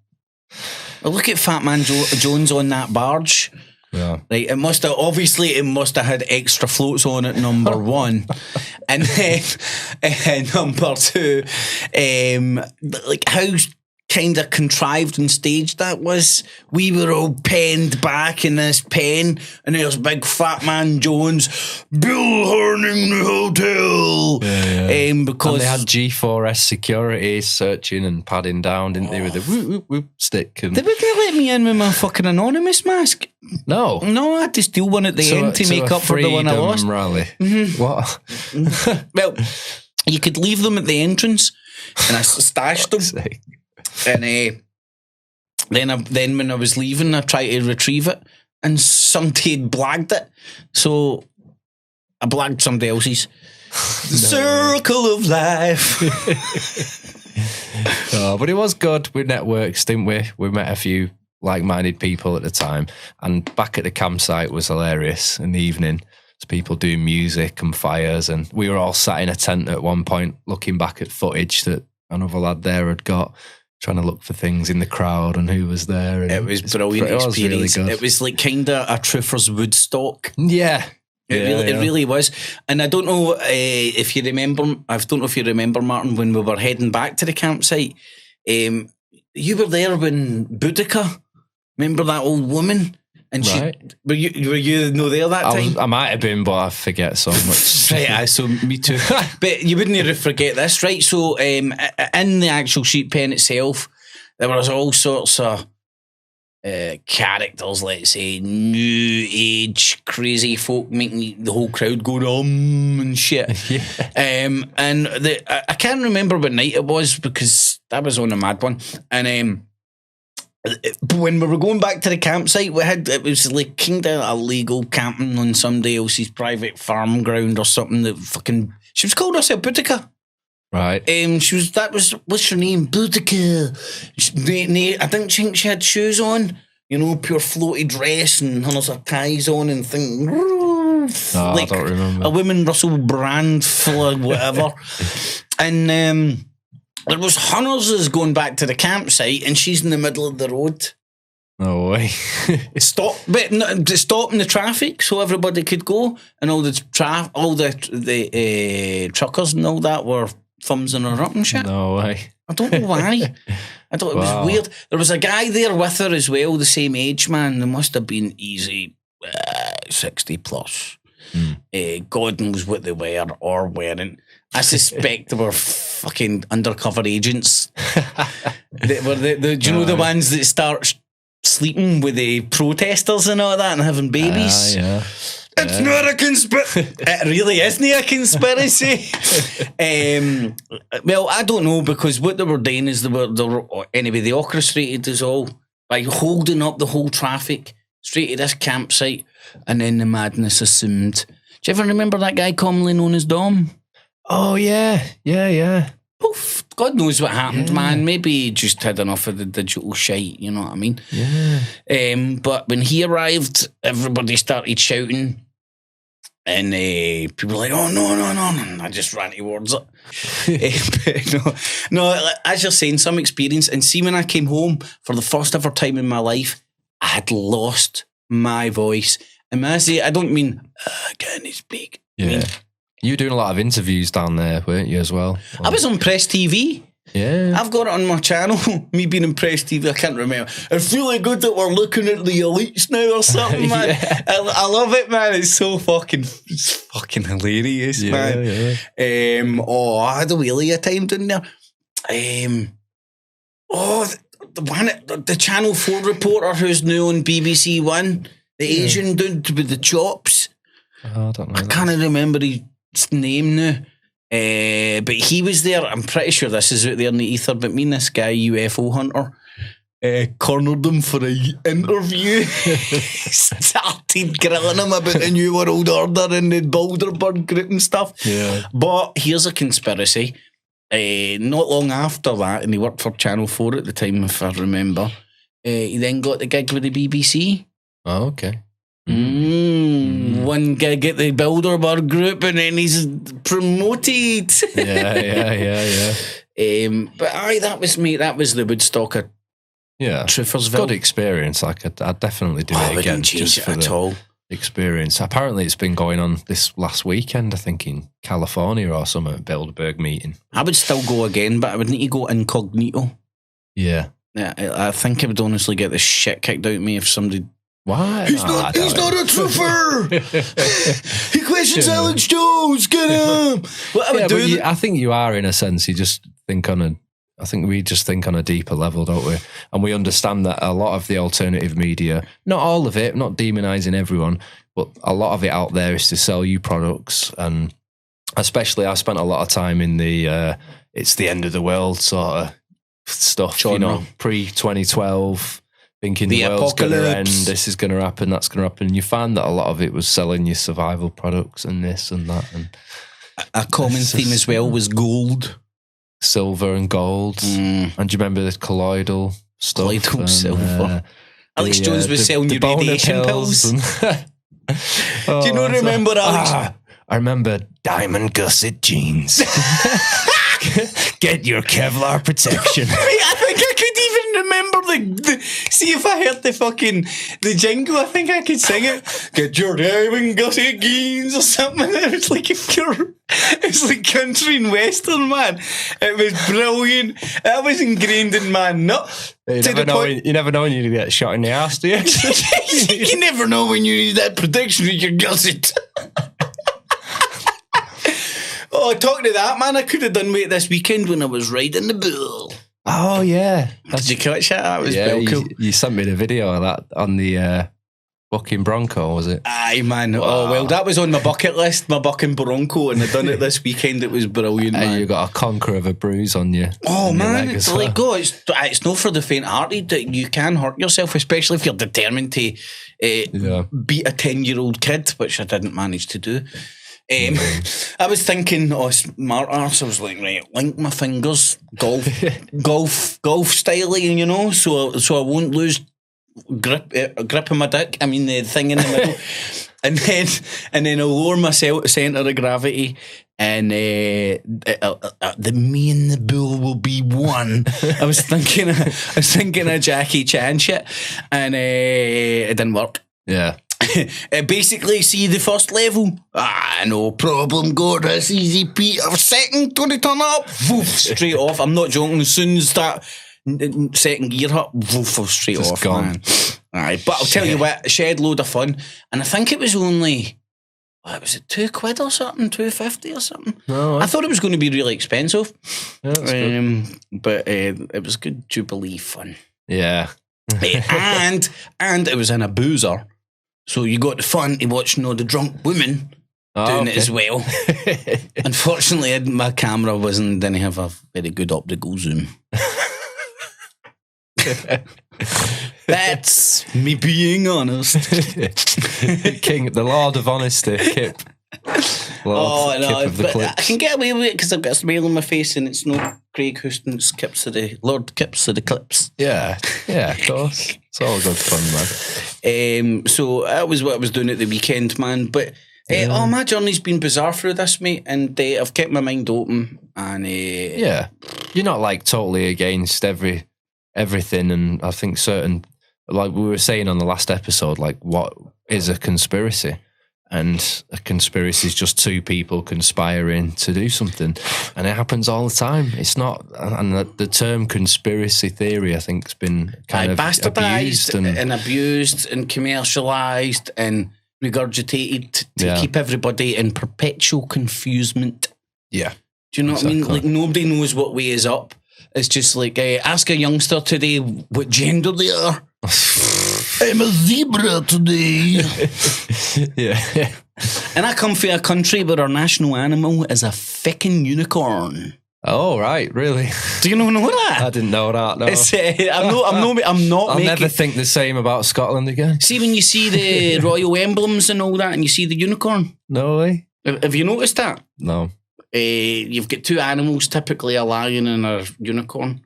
Well, look at Fat Man Jones on that barge.
Yeah.
Like, it must have had extra floats on it, number one. And then number two, like how kind of contrived and staged that was. We were all penned back in this pen, and there's big Fat Man Jones, Bill Horning the hotel.
Yeah.
Because
and they had G4S security searching and padding down, didn't they, with the whoop, whoop, whoop stick. And...
They wouldn't let me in with my fucking anonymous mask.
No,
I had to steal one at the end to make up for the one I lost.
Rally.
Mm-hmm.
What?
Well, you could leave them at the entrance, and I stashed them. And then when I was leaving, I tried to retrieve it, and somebody had blagged it. So I blagged somebody else's. The circle of life.
But it was good. We networked, didn't we? We met a few like-minded people at the time, and back at the campsite was hilarious in the evening. There's people doing music and fires, and we were all sat in a tent at one point looking back at footage that another lad there had got, trying to look for things in the crowd and who was there. And
it was brilliant experience.
Really
it was like kind of a Truther's Woodstock.
Yeah.
It really was. And I don't know if you remember, Martin, when we were heading back to the campsite, you were there when Boudica, remember that old woman? And
right.
Were you there that time?
I might have been, but I forget so much.
Right, so me too. But you wouldn't really forget this, right? So in the actual sheep pen itself, there was all sorts of characters, let's say, new age crazy folk making the whole crowd go and shit.
Yeah.
And I can't remember what night it was because that was on a mad one. And when we were going back to the campsite, it was like kind of illegal camping on somebody else's private farm ground or something. She was called herself Boudica.
Right.
What's her name? Boudica. I don't think she had shoes on. Pure floaty dress and hundreds of ties on and things.
No, like I don't remember.
A women Russell Brand full of whatever. And there was hundreds going back to the campsite, and she's in the middle of the road.
No way.
Stopping the traffic so everybody could go, and all the truckers and all that were thumbsing her up and shit.
No way.
I don't know why. I thought it was weird. There was a guy there with her as well, the same age, man. There must have been easy 60 plus. God knows what they were or weren't. I suspect they were fucking undercover agents. They were do you know the ones that start sleeping with the protesters and all that and having babies?
Yeah.
It's not a conspiracy. It really isn't a conspiracy. Well, I don't know, because what they were doing is they orchestrated us all by holding up the whole traffic straight to this campsite, and then the madness assumed. Do you ever remember that guy commonly known as Dom?
Oh, yeah.
Oof, God knows what happened, man. Maybe he just had enough of the digital shite, you know what I mean?
Yeah.
But when he arrived, everybody started shouting, and people were like, oh, no. And I just ran towards it. No, as you're saying, some experience. And see, when I came home for the first ever time in my life, I had lost my voice. And when I say, I don't mean, can you speak?
Yeah. You were doing a lot of interviews down there, weren't you, as well?
I was on Press TV.
Yeah.
I've got it on my channel, me being impressed TV, I can't remember. It's really good that we're looking at the elites now or something, man.
Yeah.
I love it, man. It's fucking hilarious, man.
Yeah.
I had a wheelie of time down there. The Channel 4 reporter who's new on BBC One, the Asian dude with the chops.
Oh, I don't know.
I can't remember his name now. But he was there. I'm pretty sure this is out there in the ether, but me and this guy, UFO hunter, cornered him for an interview. Started grilling him about the New World Order and the Bilderberg group and stuff.
Yeah.
But here's a conspiracy. Not long after that, and he worked for Channel 4 at the time, if I remember, he then got the gig with the BBC.
Oh, okay.
One gig at the Bilderberg group, and then he's promoted.
Yeah.
But that was me. That was the Woodstocker.
Yeah,
Truthorsville.
Good experience. Like I'd definitely do it again.
Change
just
it
for
at
the
all.
Experience. Apparently, it's been going on this last weekend. I think in California or something at Bilderberg meeting.
I would still go again, but I would need to go incognito.
Yeah.
I think I would honestly get the shit kicked out of me if somebody.
Why?
He's not a truther. He questions Alex Jones. Get him. What I would do.
I think you are, in a sense. You just think on a. I think we just think on a deeper level, don't we? And we understand that a lot of the alternative media, not all of it, not demonising everyone, but a lot of it out there is to sell you products. And especially, I spent a lot of time in the it's the end of the world sort of stuff,
genre.
Pre-2012. Thinking the world's going to end, this is going to happen, that's going to happen. And you find that a lot of it was selling you survival products and this and that. And
a common theme as well was gold.
Silver and gold. And do you remember the colloidal stuff?
Colloidal silver. Alex Jones was selling you radiation pills. Do you not remember Alex?
I remember diamond gusset jeans. Get your Kevlar protection.
I think I could even remember the see if I heard the jingle, I think I could sing it. Get your diamond gusset jeans or something. It's like it's like country and western, man. It was brilliant. That was ingrained in my nut.
You never know when you get shot in the ass, do you?
You never know when you need that protection with your gusset. Oh, talking to that, man, I could have done with it this weekend when I was riding the bull.
Oh, yeah.
Did you catch that? That was cool.
You sent me the video of that on the bucking Bronco, was it?
Aye, man. Wow. Oh, well, that was on my bucket list, my bucking Bronco, and I done it this weekend. It was brilliant, man.
And you got a conquer of a bruise on you.
Oh, man, it's like, it's not for the faint-hearted. You can hurt yourself, especially if you're determined to beat a 10-year-old kid, which I didn't manage to do. I was thinking, smart arse. I was like, right, link my fingers, golf styling, so I won't lose grip of my dick. I mean the thing in the middle, and then I'll lower my centre of gravity, and the me and the bull will be one. I was thinking of Jackie Chan shit, and it didn't work.
Yeah.
Basically, see the first level. No problem, got this easy, Peter. Second, don't it turn up? Woof, straight off. I'm not joking. As soon as that second gear hit, woof, straight
just
off.
Gone.
Man. Aye, but I'll tell you what, shed load of fun. And I think it was only, was it £2 or something, $2.50 or something?
No,
I thought it was going to be really expensive.
Yeah,
but it was good Jubilee fun.
Yeah.
and it was in a boozer. So you got the fun to watching all the drunk women doing it as well. Unfortunately, my camera didn't have a very good optical zoom. That's me being honest.
King, the Lord of Honesty, Kip. Lord,
no,
Kip of the
but
clips.
I can get away with it because I've got a smile on my face and it's not Craig Houston's Lord Kips of the Clips.
Yeah, of course. It's all good fun, man.
So that was what I was doing at the weekend, man. But my journey's been bizarre through this, mate, and I've kept my mind open. And
you're not like totally against everything, and I think certain, like we were saying on the last episode, like what is a conspiracy, and a conspiracy is just two people conspiring to do something, and it happens all the time. It's not, and the term conspiracy theory, I think, has been kind of
bastardized and abused and commercialized and regurgitated to keep everybody in perpetual confusement.
Yeah.
Do you know what I mean? Like, nobody knows what way is up. It's just like, ask a youngster today what gender they are. I'm a zebra today.
Yeah.
And I come from a country where our national animal is a fucking unicorn.
Oh, right, really?
Do you know that?
I didn't know that, no.
I'm not
I'll never think the same about Scotland again.
See, when you see the royal emblems and all that, and you see the unicorn.
No way.
Have you noticed that?
No.
You've got two animals, typically a lion and a unicorn.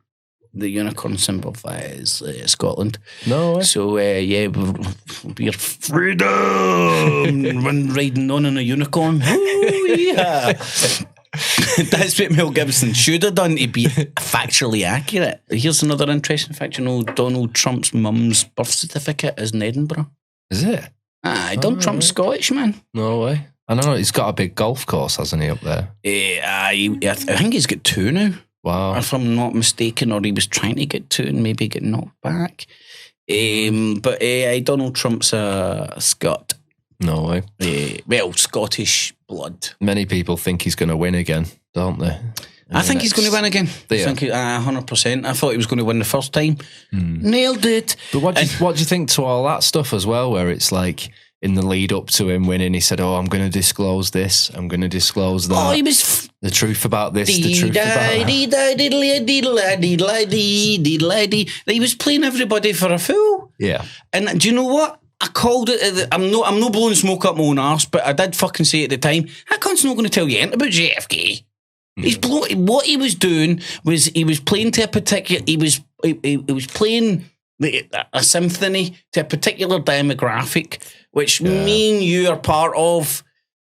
The unicorn symbolises Scotland.
No way.
So, we're freedom when riding on in a unicorn. Ooh, yeah. That's what Mel Gibson should have done to be factually accurate. Here's another interesting fact. You know, Donald Trump's mum's birth certificate is in Edinburgh.
Is it?
Donald Trump's Scottish, man.
No way. I don't know. He's got a big golf course, hasn't he, up there?
I think he's got two now.
Wow.
If I'm not mistaken, or he was trying to get two and maybe get knocked back. But Donald Trump's a Scot.
No way.
Scottish blood.
Many people think he's going to win again, don't they?
I think he's going to win again. 100%. I thought he was going to win the first time. Nailed it.
But what do you think to all that stuff as well, where it's like, in the lead up to him winning, he said, I'm going to disclose this, I'm going to disclose that.
He was...
the truth about this, the truth about that.
He was playing everybody for a fool.
Yeah.
And do you know what? I called it, I'm not blowing smoke up my own arse, but I did fucking say at the time, that cunt's not going to tell you anything about JFK. What he was doing was he was playing to a particular, he was playing a symphony to a particular demographic, which me and you are part of,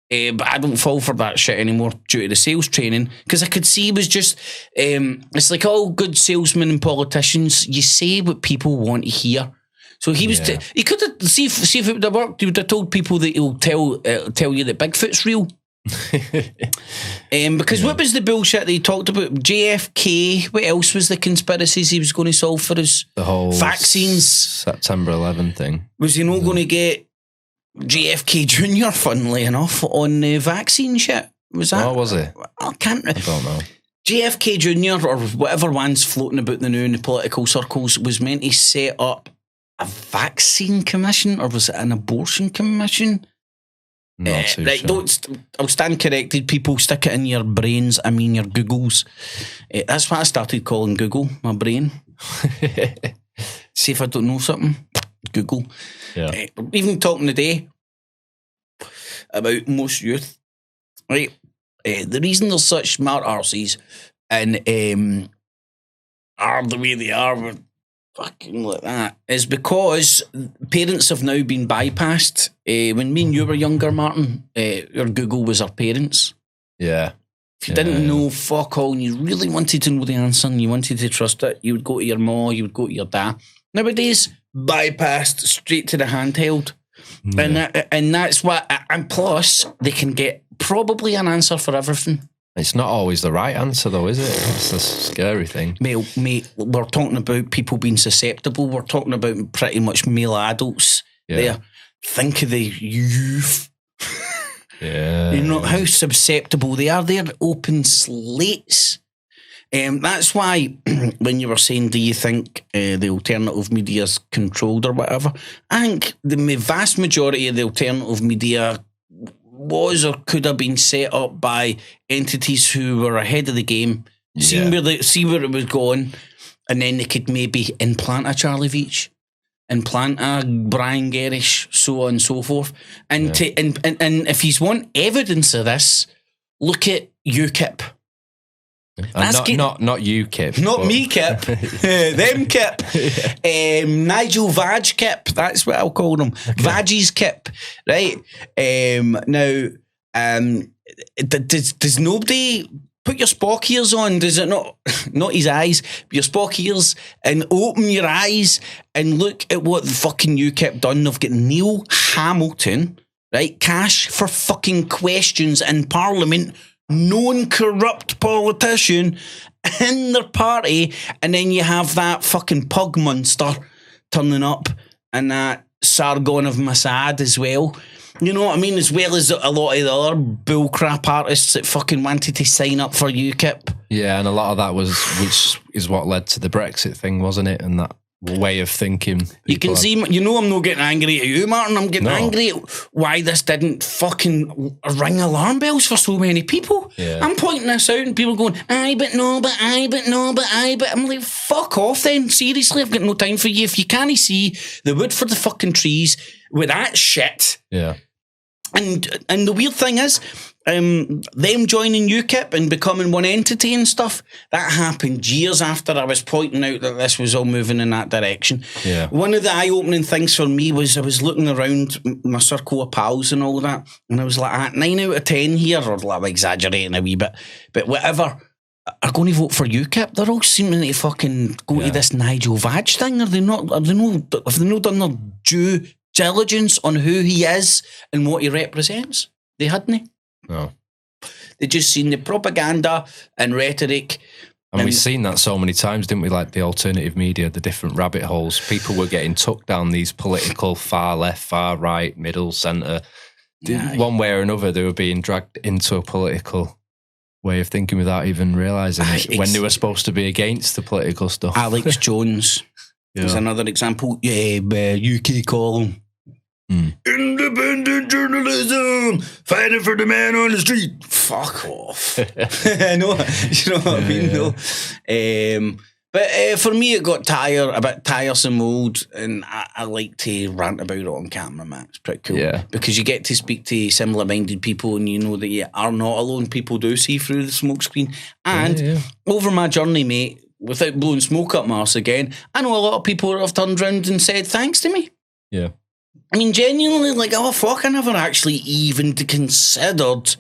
but I don't fall for that shit anymore due to the sales training, because I could see he was just, it's like all good salesmen and politicians, you say what people want to hear. So he was, he could have, see if it would have worked, he would have told people that he'll tell you that Bigfoot's real. Because what was the bullshit that he talked about? JFK. What else was the conspiracies he was going to solve for us?
The whole
vaccines.
September 11 thing.
Was he not going to get JFK Jr., funnily enough, on the vaccine shit? Was that?
Oh, was he?
I don't
know.
JFK Jr. or whatever one's floating about the new in the political circles was meant to set up a vaccine commission, or was it an abortion commission?
Right,
I'll stand corrected, people. Stick it in your brains, I mean your Googles. That's what I started calling Google, my brain. See if I don't know something, Google.
Yeah.
Even talking today about most youth, right? The reason there's such smart arses and are the way they are, fucking like that, is because parents have now been bypassed. When me and you were younger, Martin, your Google was our parents.
Yeah.
If you didn't know fuck all and you really wanted to know the answer and you wanted to trust it, you would go to your ma, you would go to your dad. Nowadays, bypassed straight to the handheld. Yeah. And that's what, and plus, they can get probably an answer for everything.
It's not always the right answer, though, is it? That's the scary thing.
Mate, we're talking about people being susceptible. We're talking about pretty much male adults there. Think of the youth.
Yeah.
You know how susceptible they are. They're open slates. That's why when you were saying, do you think the alternative media is controlled or whatever, I think the vast majority of the alternative media was or could have been set up by entities who were ahead of the game, see where it was going, and then they could maybe implant a Charlie Veitch, implant a Brian Gerrish, so on and so forth. And and if you want evidence of this, look at UKIP.
Not UKIP.
Not me, Kip. Them Kip. Nigel Vag Kip. That's what I'll call them. Okay. Vaggy's Kip. Right? Now, does nobody put your Spock ears on? Does it not? Not his eyes, but your Spock ears, and open your eyes and look at what the fucking UKIP done. They've got Neil Hamilton, right? Cash for fucking questions in Parliament, non-corrupt politician in their party, and then you have that fucking pug monster turning up and that Sargon of Mossad as well. You know what I mean? As well as a lot of the other bullcrap artists that fucking wanted to sign up for UKIP.
Yeah, and a lot of that was, which is what led to the Brexit thing, wasn't it? And that way of thinking.
You can see, you know, I'm not getting angry at you, Martin. I'm getting angry at why this didn't fucking ring alarm bells for so many people.
Yeah.
I'm pointing this out and people going, aye, but no, but aye, but no, but aye, but I'm like, fuck off then. Seriously, I've got no time for you. If you can't see the wood for the fucking trees with that shit.
Yeah.
And the weird thing is, them joining UKIP and becoming one entity and stuff, that happened years after I was pointing out that this was all moving in that direction.
Yeah.
One of the eye-opening things for me was I was looking around my circle of pals and all that, and I was like, 9 out of 10 here, or like, I'm exaggerating a wee bit, but whatever, are going to vote for UKIP. They're all seeming to fucking go to this Nigel Vag thing. Have they not done their due diligence on who he is and what he represents? They hadn't.
No.
They just seen the propaganda and rhetoric.
And we've seen that so many times, didn't we? Like the alternative media, the different rabbit holes. People were getting tucked down these political far left, far right, middle, centre. Yeah. One way or another, they were being dragged into a political way of thinking without even realising it, when they were supposed to be against the political stuff.
Alex Jones is another example. Yeah, UK column. Independent journalism, fighting for the man on the street. Fuck off. I know, you know what I mean, though. But for me, it got a bit tiresome old, and I like to rant about it on camera, man. It's pretty cool.
Yeah.
Because you get to speak to similar-minded people, and you know that you are not alone. People do see through the smokescreen. And over my journey, mate, without blowing smoke up my arse again, I know a lot of people that have turned around and said thanks to me.
Yeah.
I mean, genuinely, like, oh, fuck, I never actually even considered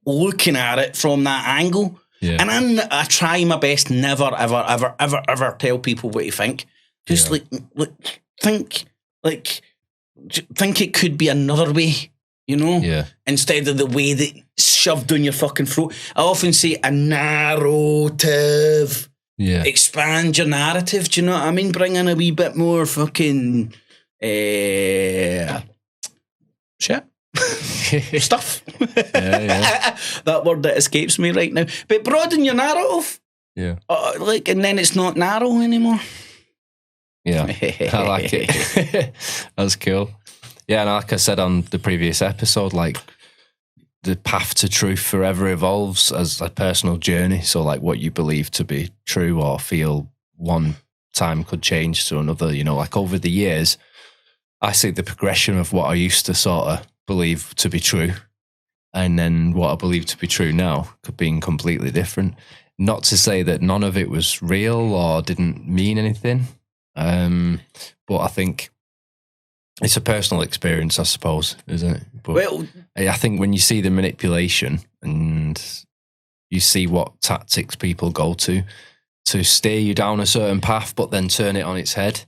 looking at it from that angle.
Yeah.
And I try my best never, ever, ever, ever, ever tell people what you think. Just, think it could be another way, you know?
Yeah.
Instead of the way that it's shoved down your fucking throat. I often say a narrative.
Yeah.
Expand your narrative, do you know what I mean? Bring in a wee bit more fucking... shit. Stuff. That word that escapes me right now. But broaden your narrative.
Yeah.
And then it's not narrow anymore.
Yeah. I like it. That's cool. Yeah, and like I said on the previous episode, like the path to truth forever evolves as a personal journey. So like what you believe to be true or feel one time could change to another, you know, like over the years, I see the progression of what I used to sort of believe to be true, and then what I believe to be true now could be completely different. Not to say that none of it was real or didn't mean anything, but I think it's a personal experience, I suppose, isn't it? But well, I think when you see the manipulation and you see what tactics people go to steer you down a certain path, but then turn it on its head.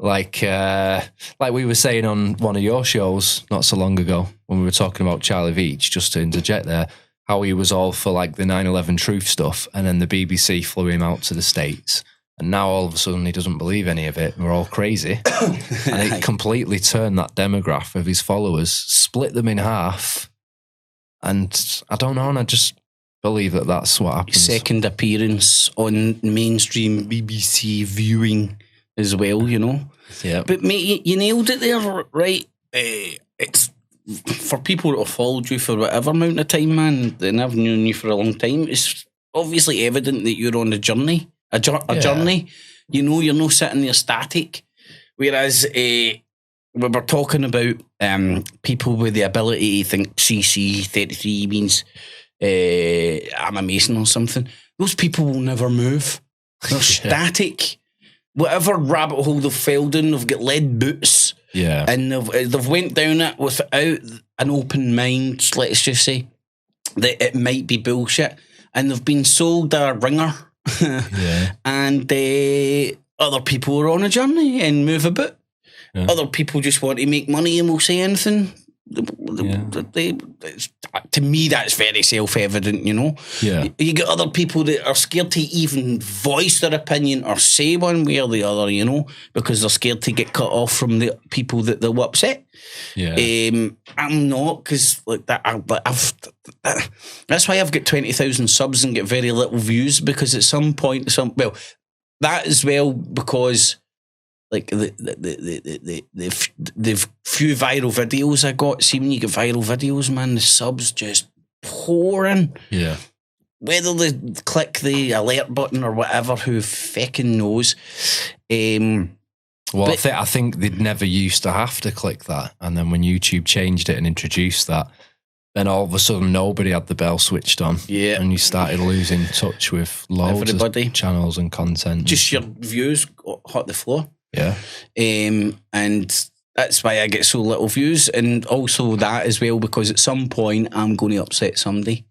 Like we were saying on one of your shows not so long ago when we were talking about Charlie Veach, just to interject there, how he was all for like the 9/11 truth stuff, and then the BBC flew him out to the States, and now all of a sudden he doesn't believe any of it. We're all crazy. And it completely turned that demographic of his followers, split them in half, and I don't know, and I just believe that that's what happens.
Second appearance on mainstream BBC viewing as well, you know.
Yeah.
But mate, you nailed it there, right? It's for people that have followed you for whatever amount of time, man, and have known you for a long time. It's obviously evident that you're on a journey, a journey. You know, you're not sitting there static. Whereas we were talking about people with the ability to think CC33 means I'm a Mason or something. Those people will never move. They're static. Whatever rabbit hole they've fell in, they've got lead boots.
Yeah.
And they've went down it without an open mind, let's just say, that it might be bullshit. And they've been sold a ringer.
Yeah.
And other people are on a journey and move about.
Yeah.
Other people just want to make money and will say anything to me, that's very self-evident, you know.
Yeah.
You get other people that are scared to even voice their opinion or say one way or the other, you know, because they're scared to get cut off from the people that they'll upset.
Yeah.
I'm not, because like that. That's why I've got 20,000 subs and get very little views, because at some point, that as well, because like the few viral videos I got. See, when you get viral videos, man, the subs just pouring.
Yeah.
Whether they click the alert button or whatever, who fucking knows?
Well, I think they'd never used to have to click that, and then when YouTube changed it and introduced that, then all of a sudden nobody had the bell switched on.
Yeah.
And you started losing touch with loads of channels and content.
Just your views hit the floor.
Yeah.
And that's why I get so little views. And also that as well, because at some point I'm going to upset somebody.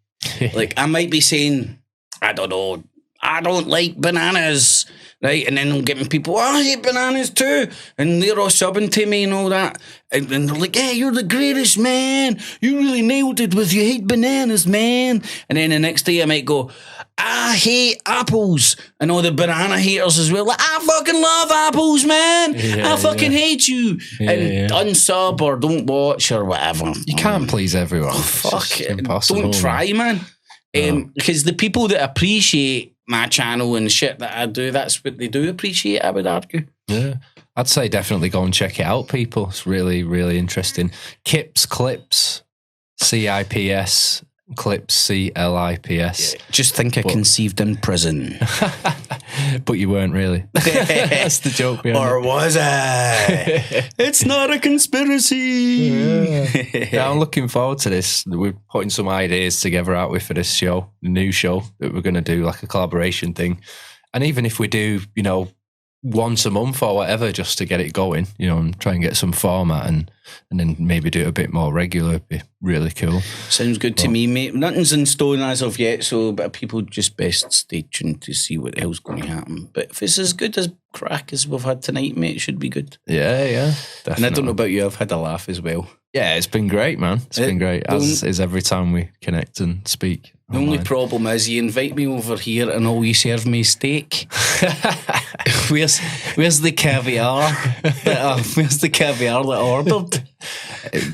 Like, I might be saying, I don't know, I don't like bananas, right? And then I'm getting people, I hate bananas too. And they're all subbing to me and all that. And they're like, hey, you're the greatest, man. You really nailed it with you hate bananas, man. And then the next day I might go, I hate apples. And all the banana haters as well. Like, I fucking love apples, man. I fucking hate you. And unsub or don't watch or whatever.
You can't please everyone.
Oh, fuck it. Don't try, man. Because the people that appreciate my channel and shit that I do, that's what they do appreciate, I would argue.
Yeah. I'd say definitely go and check it out, people. It's really, really interesting. Cips Clips, CIPS, Clips, CLIPS.
Yeah, just think I conceived in prison.
But you weren't really. That's the joke behind
or was I? It's not a conspiracy.
Yeah, I'm looking forward to this. We're putting some ideas together, aren't we, for this show, the new show that we're going to do, like a collaboration thing. And even if we do, you know, once a month or whatever, just to get it going, you know, and try and get some format and then maybe do it a bit more regular, it'd be really cool.
Sounds good to me, mate. Nothing's in stone as of yet, so but people just best stay tuned to see what the hell's going to happen. But if it's as good as crack as we've had tonight, mate, it should be good.
Yeah, definitely.
And I don't know about you, I've had a laugh as well.
Yeah, it's been great, man. It's been great, as is every time we connect and speak.
The only problem is you invite me over here and all you serve me is steak. Where's the caviar? Where's the caviar that I ordered?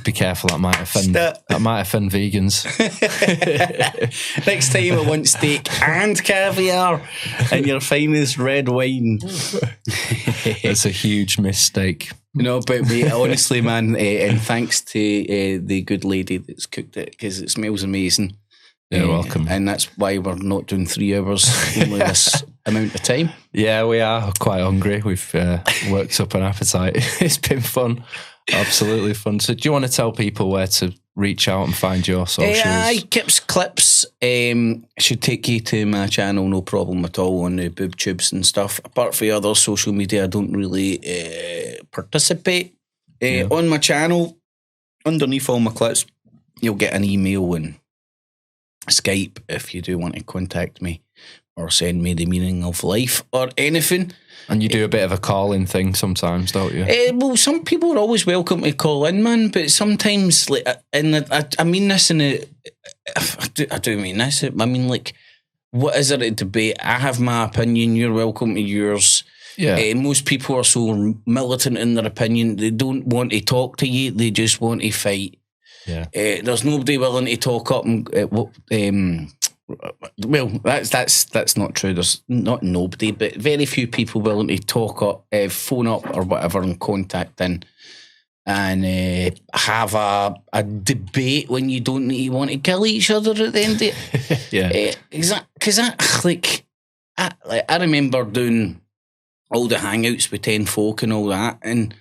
Be careful, that might offend vegans.
Next time I want steak and caviar and your finest red wine.
It's a huge mistake.
You know, but mate, honestly, man, and thanks to the good lady that's cooked it, because it smells amazing.
You're welcome.
And that's why we're not doing 3 hours, only this amount of time.
Yeah, we are quite hungry. We've worked up an appetite. It's been fun. Absolutely fun. So do you want to tell people where to reach out and find your socials?
Cips Clips should take you to my channel, no problem at all, on the boob tubes and stuff. Apart from other social media, I don't really participate. On my channel, underneath all my clips, you'll get an email and Skype if you do want to contact me or send me the meaning of life or anything.
And you do a bit of a call-in thing sometimes, don't you?
Well, some people are always welcome to call in, man, but sometimes, like, I mean this in a... I do mean this. I mean, like, what is there to debate? I have my opinion, you're welcome to yours. Yeah. Most people are so militant in their opinion, they don't want to talk to you, they just want to fight.
Yeah.
There's nobody willing to talk up and well, that's not true. There's not nobody, but very few people willing to talk up, phone up or whatever and contact in and have a debate when you don't want to kill each other at the end of it.
Yeah.
Because I remember doing all the hangouts with 10 folk and all that, and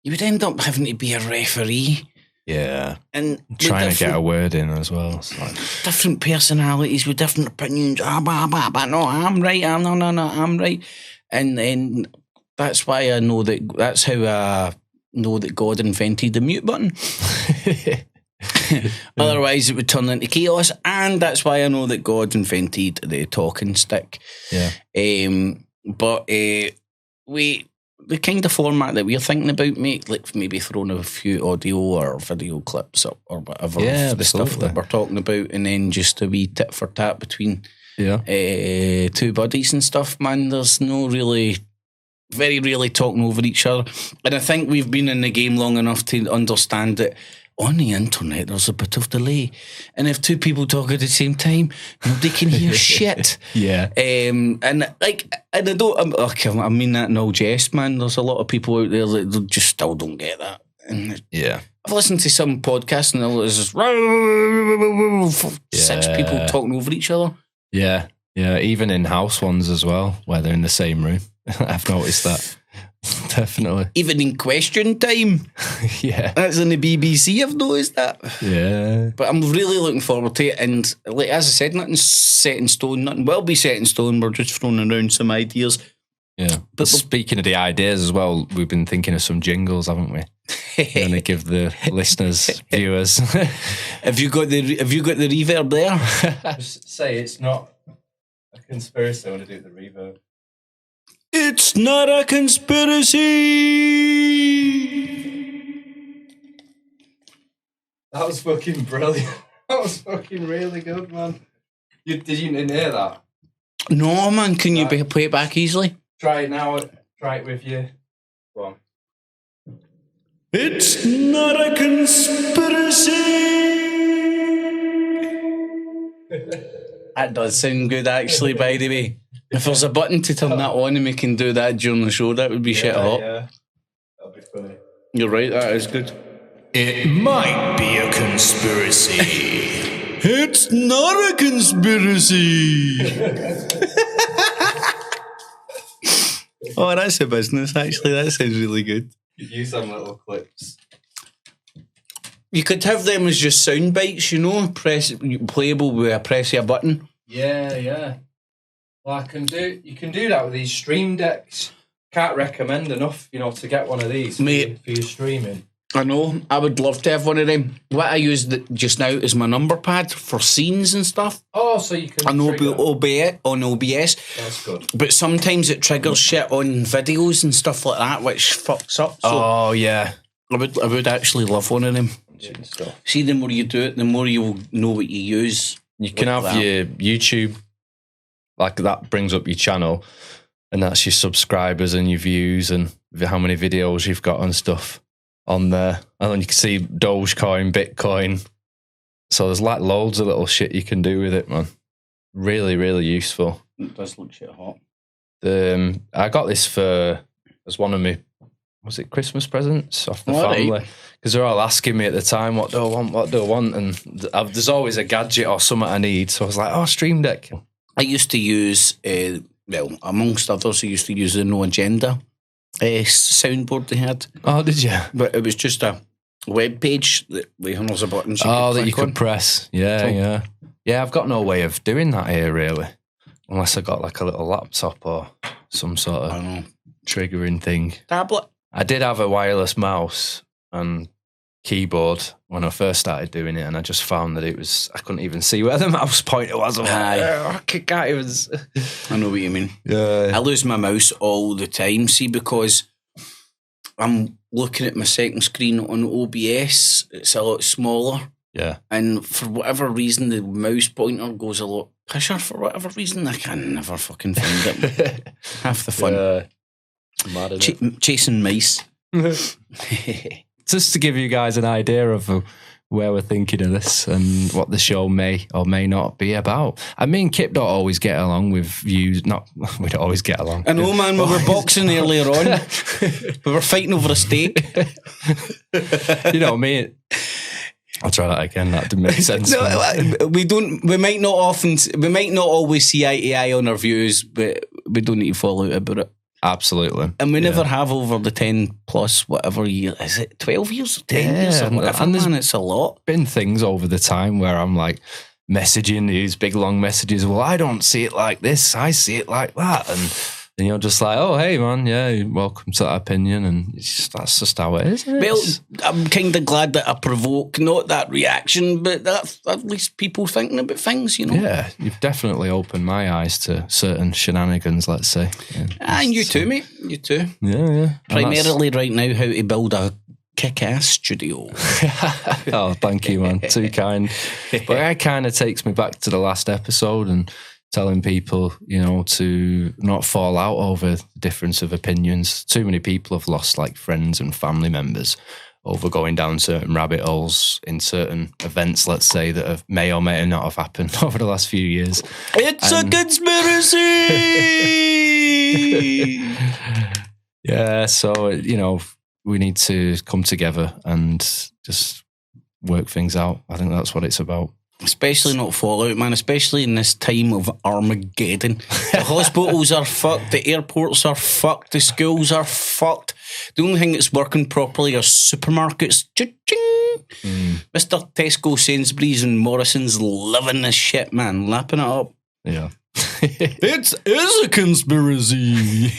you would end up having to be a referee.
Yeah.
And
trying to get a word in as well. Like...
different personalities with different opinions. No, I'm right. I'm right. And then that's why I know that's how I know that God invented the mute button. Otherwise, it would turn into chaos. And that's why I know that God invented the talking stick.
Yeah.
But the kind of format that we're thinking about, mate, like maybe throwing a few audio or video clips up or whatever of the stuff that we're talking about, and then just a wee tit for tat between two buddies and stuff, man. There's no really, very rarely talking over each other. And I think we've been in the game long enough to understand that on the internet there's a bit of delay, and if two people talk at the same time, nobody can hear shit. And I mean that in all jest, man. There's a lot of people out there that just still don't get that. And I've listened to some podcasts and there's just 6 people talking over each other.
Even in-house ones as well, where they're in the same room. I've noticed that. Definitely.
Even in question time. That's on the BBC, I've noticed that. But I'm really looking forward to it, and like as I said, nothing's set in stone, nothing will be set in stone. We're just throwing around some ideas.
But speaking of the ideas as well, we've been thinking of some jingles, haven't we? Going to give the listeners, viewers.
Have you got the reverb there?
Just say it's not a conspiracy. I want to do the reverb.
It's not a conspiracy.
That was fucking brilliant. That was fucking really good, man. Did you hear that?
No, man. Can you play it back easily?
Try it now. Try it with you. Go on.
It's not a conspiracy. That does sound good, actually, by the way. If there's a button to turn that on and we can do that during the show, that would be shit hot.
Yeah, that'd be funny.
You're right, that is good.
It might be a conspiracy.
It's not a conspiracy. Oh, that's a business, actually. That sounds really good.
Use some little clips.
You could have them as just sound bites, you know, playable with a press of a button.
Yeah. Well, you can do that with these stream decks. Can't recommend enough, to get one of these for your streaming.
I know. I would love to have one of them. What I use just now is my number pad for scenes and stuff.
Oh, so you can.
On OBS.
That's good.
But sometimes it triggers shit on videos and stuff like that, which fucks up. So
oh yeah.
I would actually love one of them. See, the more you do it, the more you'll know what you use.
You can have your YouTube. Like that brings up your channel, and that's your subscribers and your views and how many videos you've got and stuff on there. And then you can see Dogecoin, Bitcoin. So there's like loads of little shit you can do with it, man. Really, really useful.
It does look shit hot.
I got this as one of my, was it Christmas presents off the family? Because they're all asking me at the time, what do I want? And there's always a gadget or something I need. So I was like, Stream Deck.
I used to use, amongst others, I used to use the No Agenda soundboard they had.
Oh, did you?
But it was just a web page that there's a button
that you could press. Yeah. I've got no way of doing that here, really, unless I got like a little laptop or some sort of triggering thing.
Tablet.
I did have a wireless mouse and keyboard when I first started doing it, and I just found that I couldn't even see where the mouse pointer was. I can't even.
I know what you mean.
Yeah.
I lose my mouse all the time, see, because I'm looking at my second screen on OBS. It's a lot smaller.
Yeah.
And for whatever reason, the mouse pointer goes a lot pusher for whatever reason. I can never fucking find it. Half the fun.
Mad,
chasing mice.
Just to give you guys an idea of where we're thinking of this and what the show may or may not be about. I mean, Kip don't always get along with views. We don't always get along.
I know, man. We were boxing earlier on. We were fighting over a steak.
You know me. I'll try that again. That didn't make sense.
No, we don't. We might not always see eye to eye on our views, but we don't need to fall out about it.
Absolutely.
And we never have over the 10 plus whatever year. Is it 12 years or 10 years? Or whatever, and it's a lot.
Been things over the time where I'm like messaging these big long messages. Well, I don't see it like this. I see it like that. And And you're just like, oh, hey, man, yeah, welcome to that opinion. And that's just how it is, isn't it?
Well, I'm kind of glad that I provoke, not that reaction, but that at least people thinking about things, you know?
Yeah, you've definitely opened my eyes to certain shenanigans, let's say. Yeah,
and you too, mate. You too.
Yeah.
Primarily right now, how to build a kick-ass studio.
Oh, thank you, man. Too kind. But it kind of takes me back to the last episode and telling people, you know, to not fall out over the difference of opinions. Too many people have lost like friends and family members over going down certain rabbit holes in certain events, let's say, that may or may not have happened over the last few years.
It's a conspiracy!
Yeah, so, you know, we need to come together and just work things out. I think that's what it's about.
Especially not Fallout, man. Especially in this time of Armageddon. The hospitals are fucked. The airports are fucked. The schools are fucked. The only thing that's working properly are supermarkets. Cha-ching! Mr. Tesco, Sainsbury's and Morrison's loving this shit, man. Lapping it up.
Yeah.
It is a conspiracy.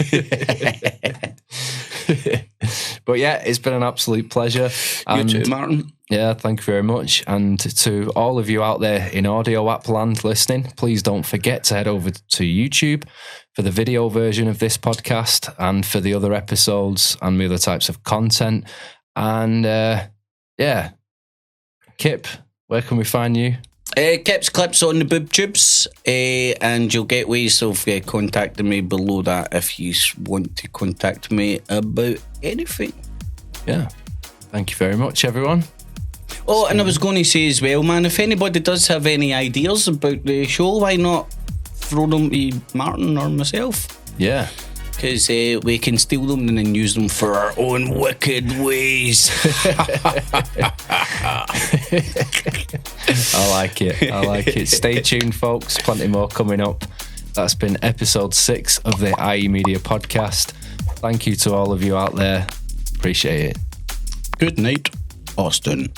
But yeah, it's been an absolute pleasure.
You too, Martin.
Yeah, thank you very much. And to all of you out there in audio app land listening, please don't forget to head over to YouTube for the video version of this podcast and for the other episodes and the other types of content. And yeah, Kip, where can we find you?
Kip's Clips on the boob tubes, and you'll get ways of contacting me below that if you want to contact me about anything.
Yeah, thank you very much, everyone.
Oh, and I was going to say as well, man, if anybody does have any ideas about the show, why not throw them to Martin or myself?
Yeah.
Because we can steal them and then use them for our own wicked ways.
I like it. Stay tuned, folks. Plenty more coming up. That's been episode 6 of the IE Media podcast. Thank you to all of you out there. Appreciate it.
Good night, Austin.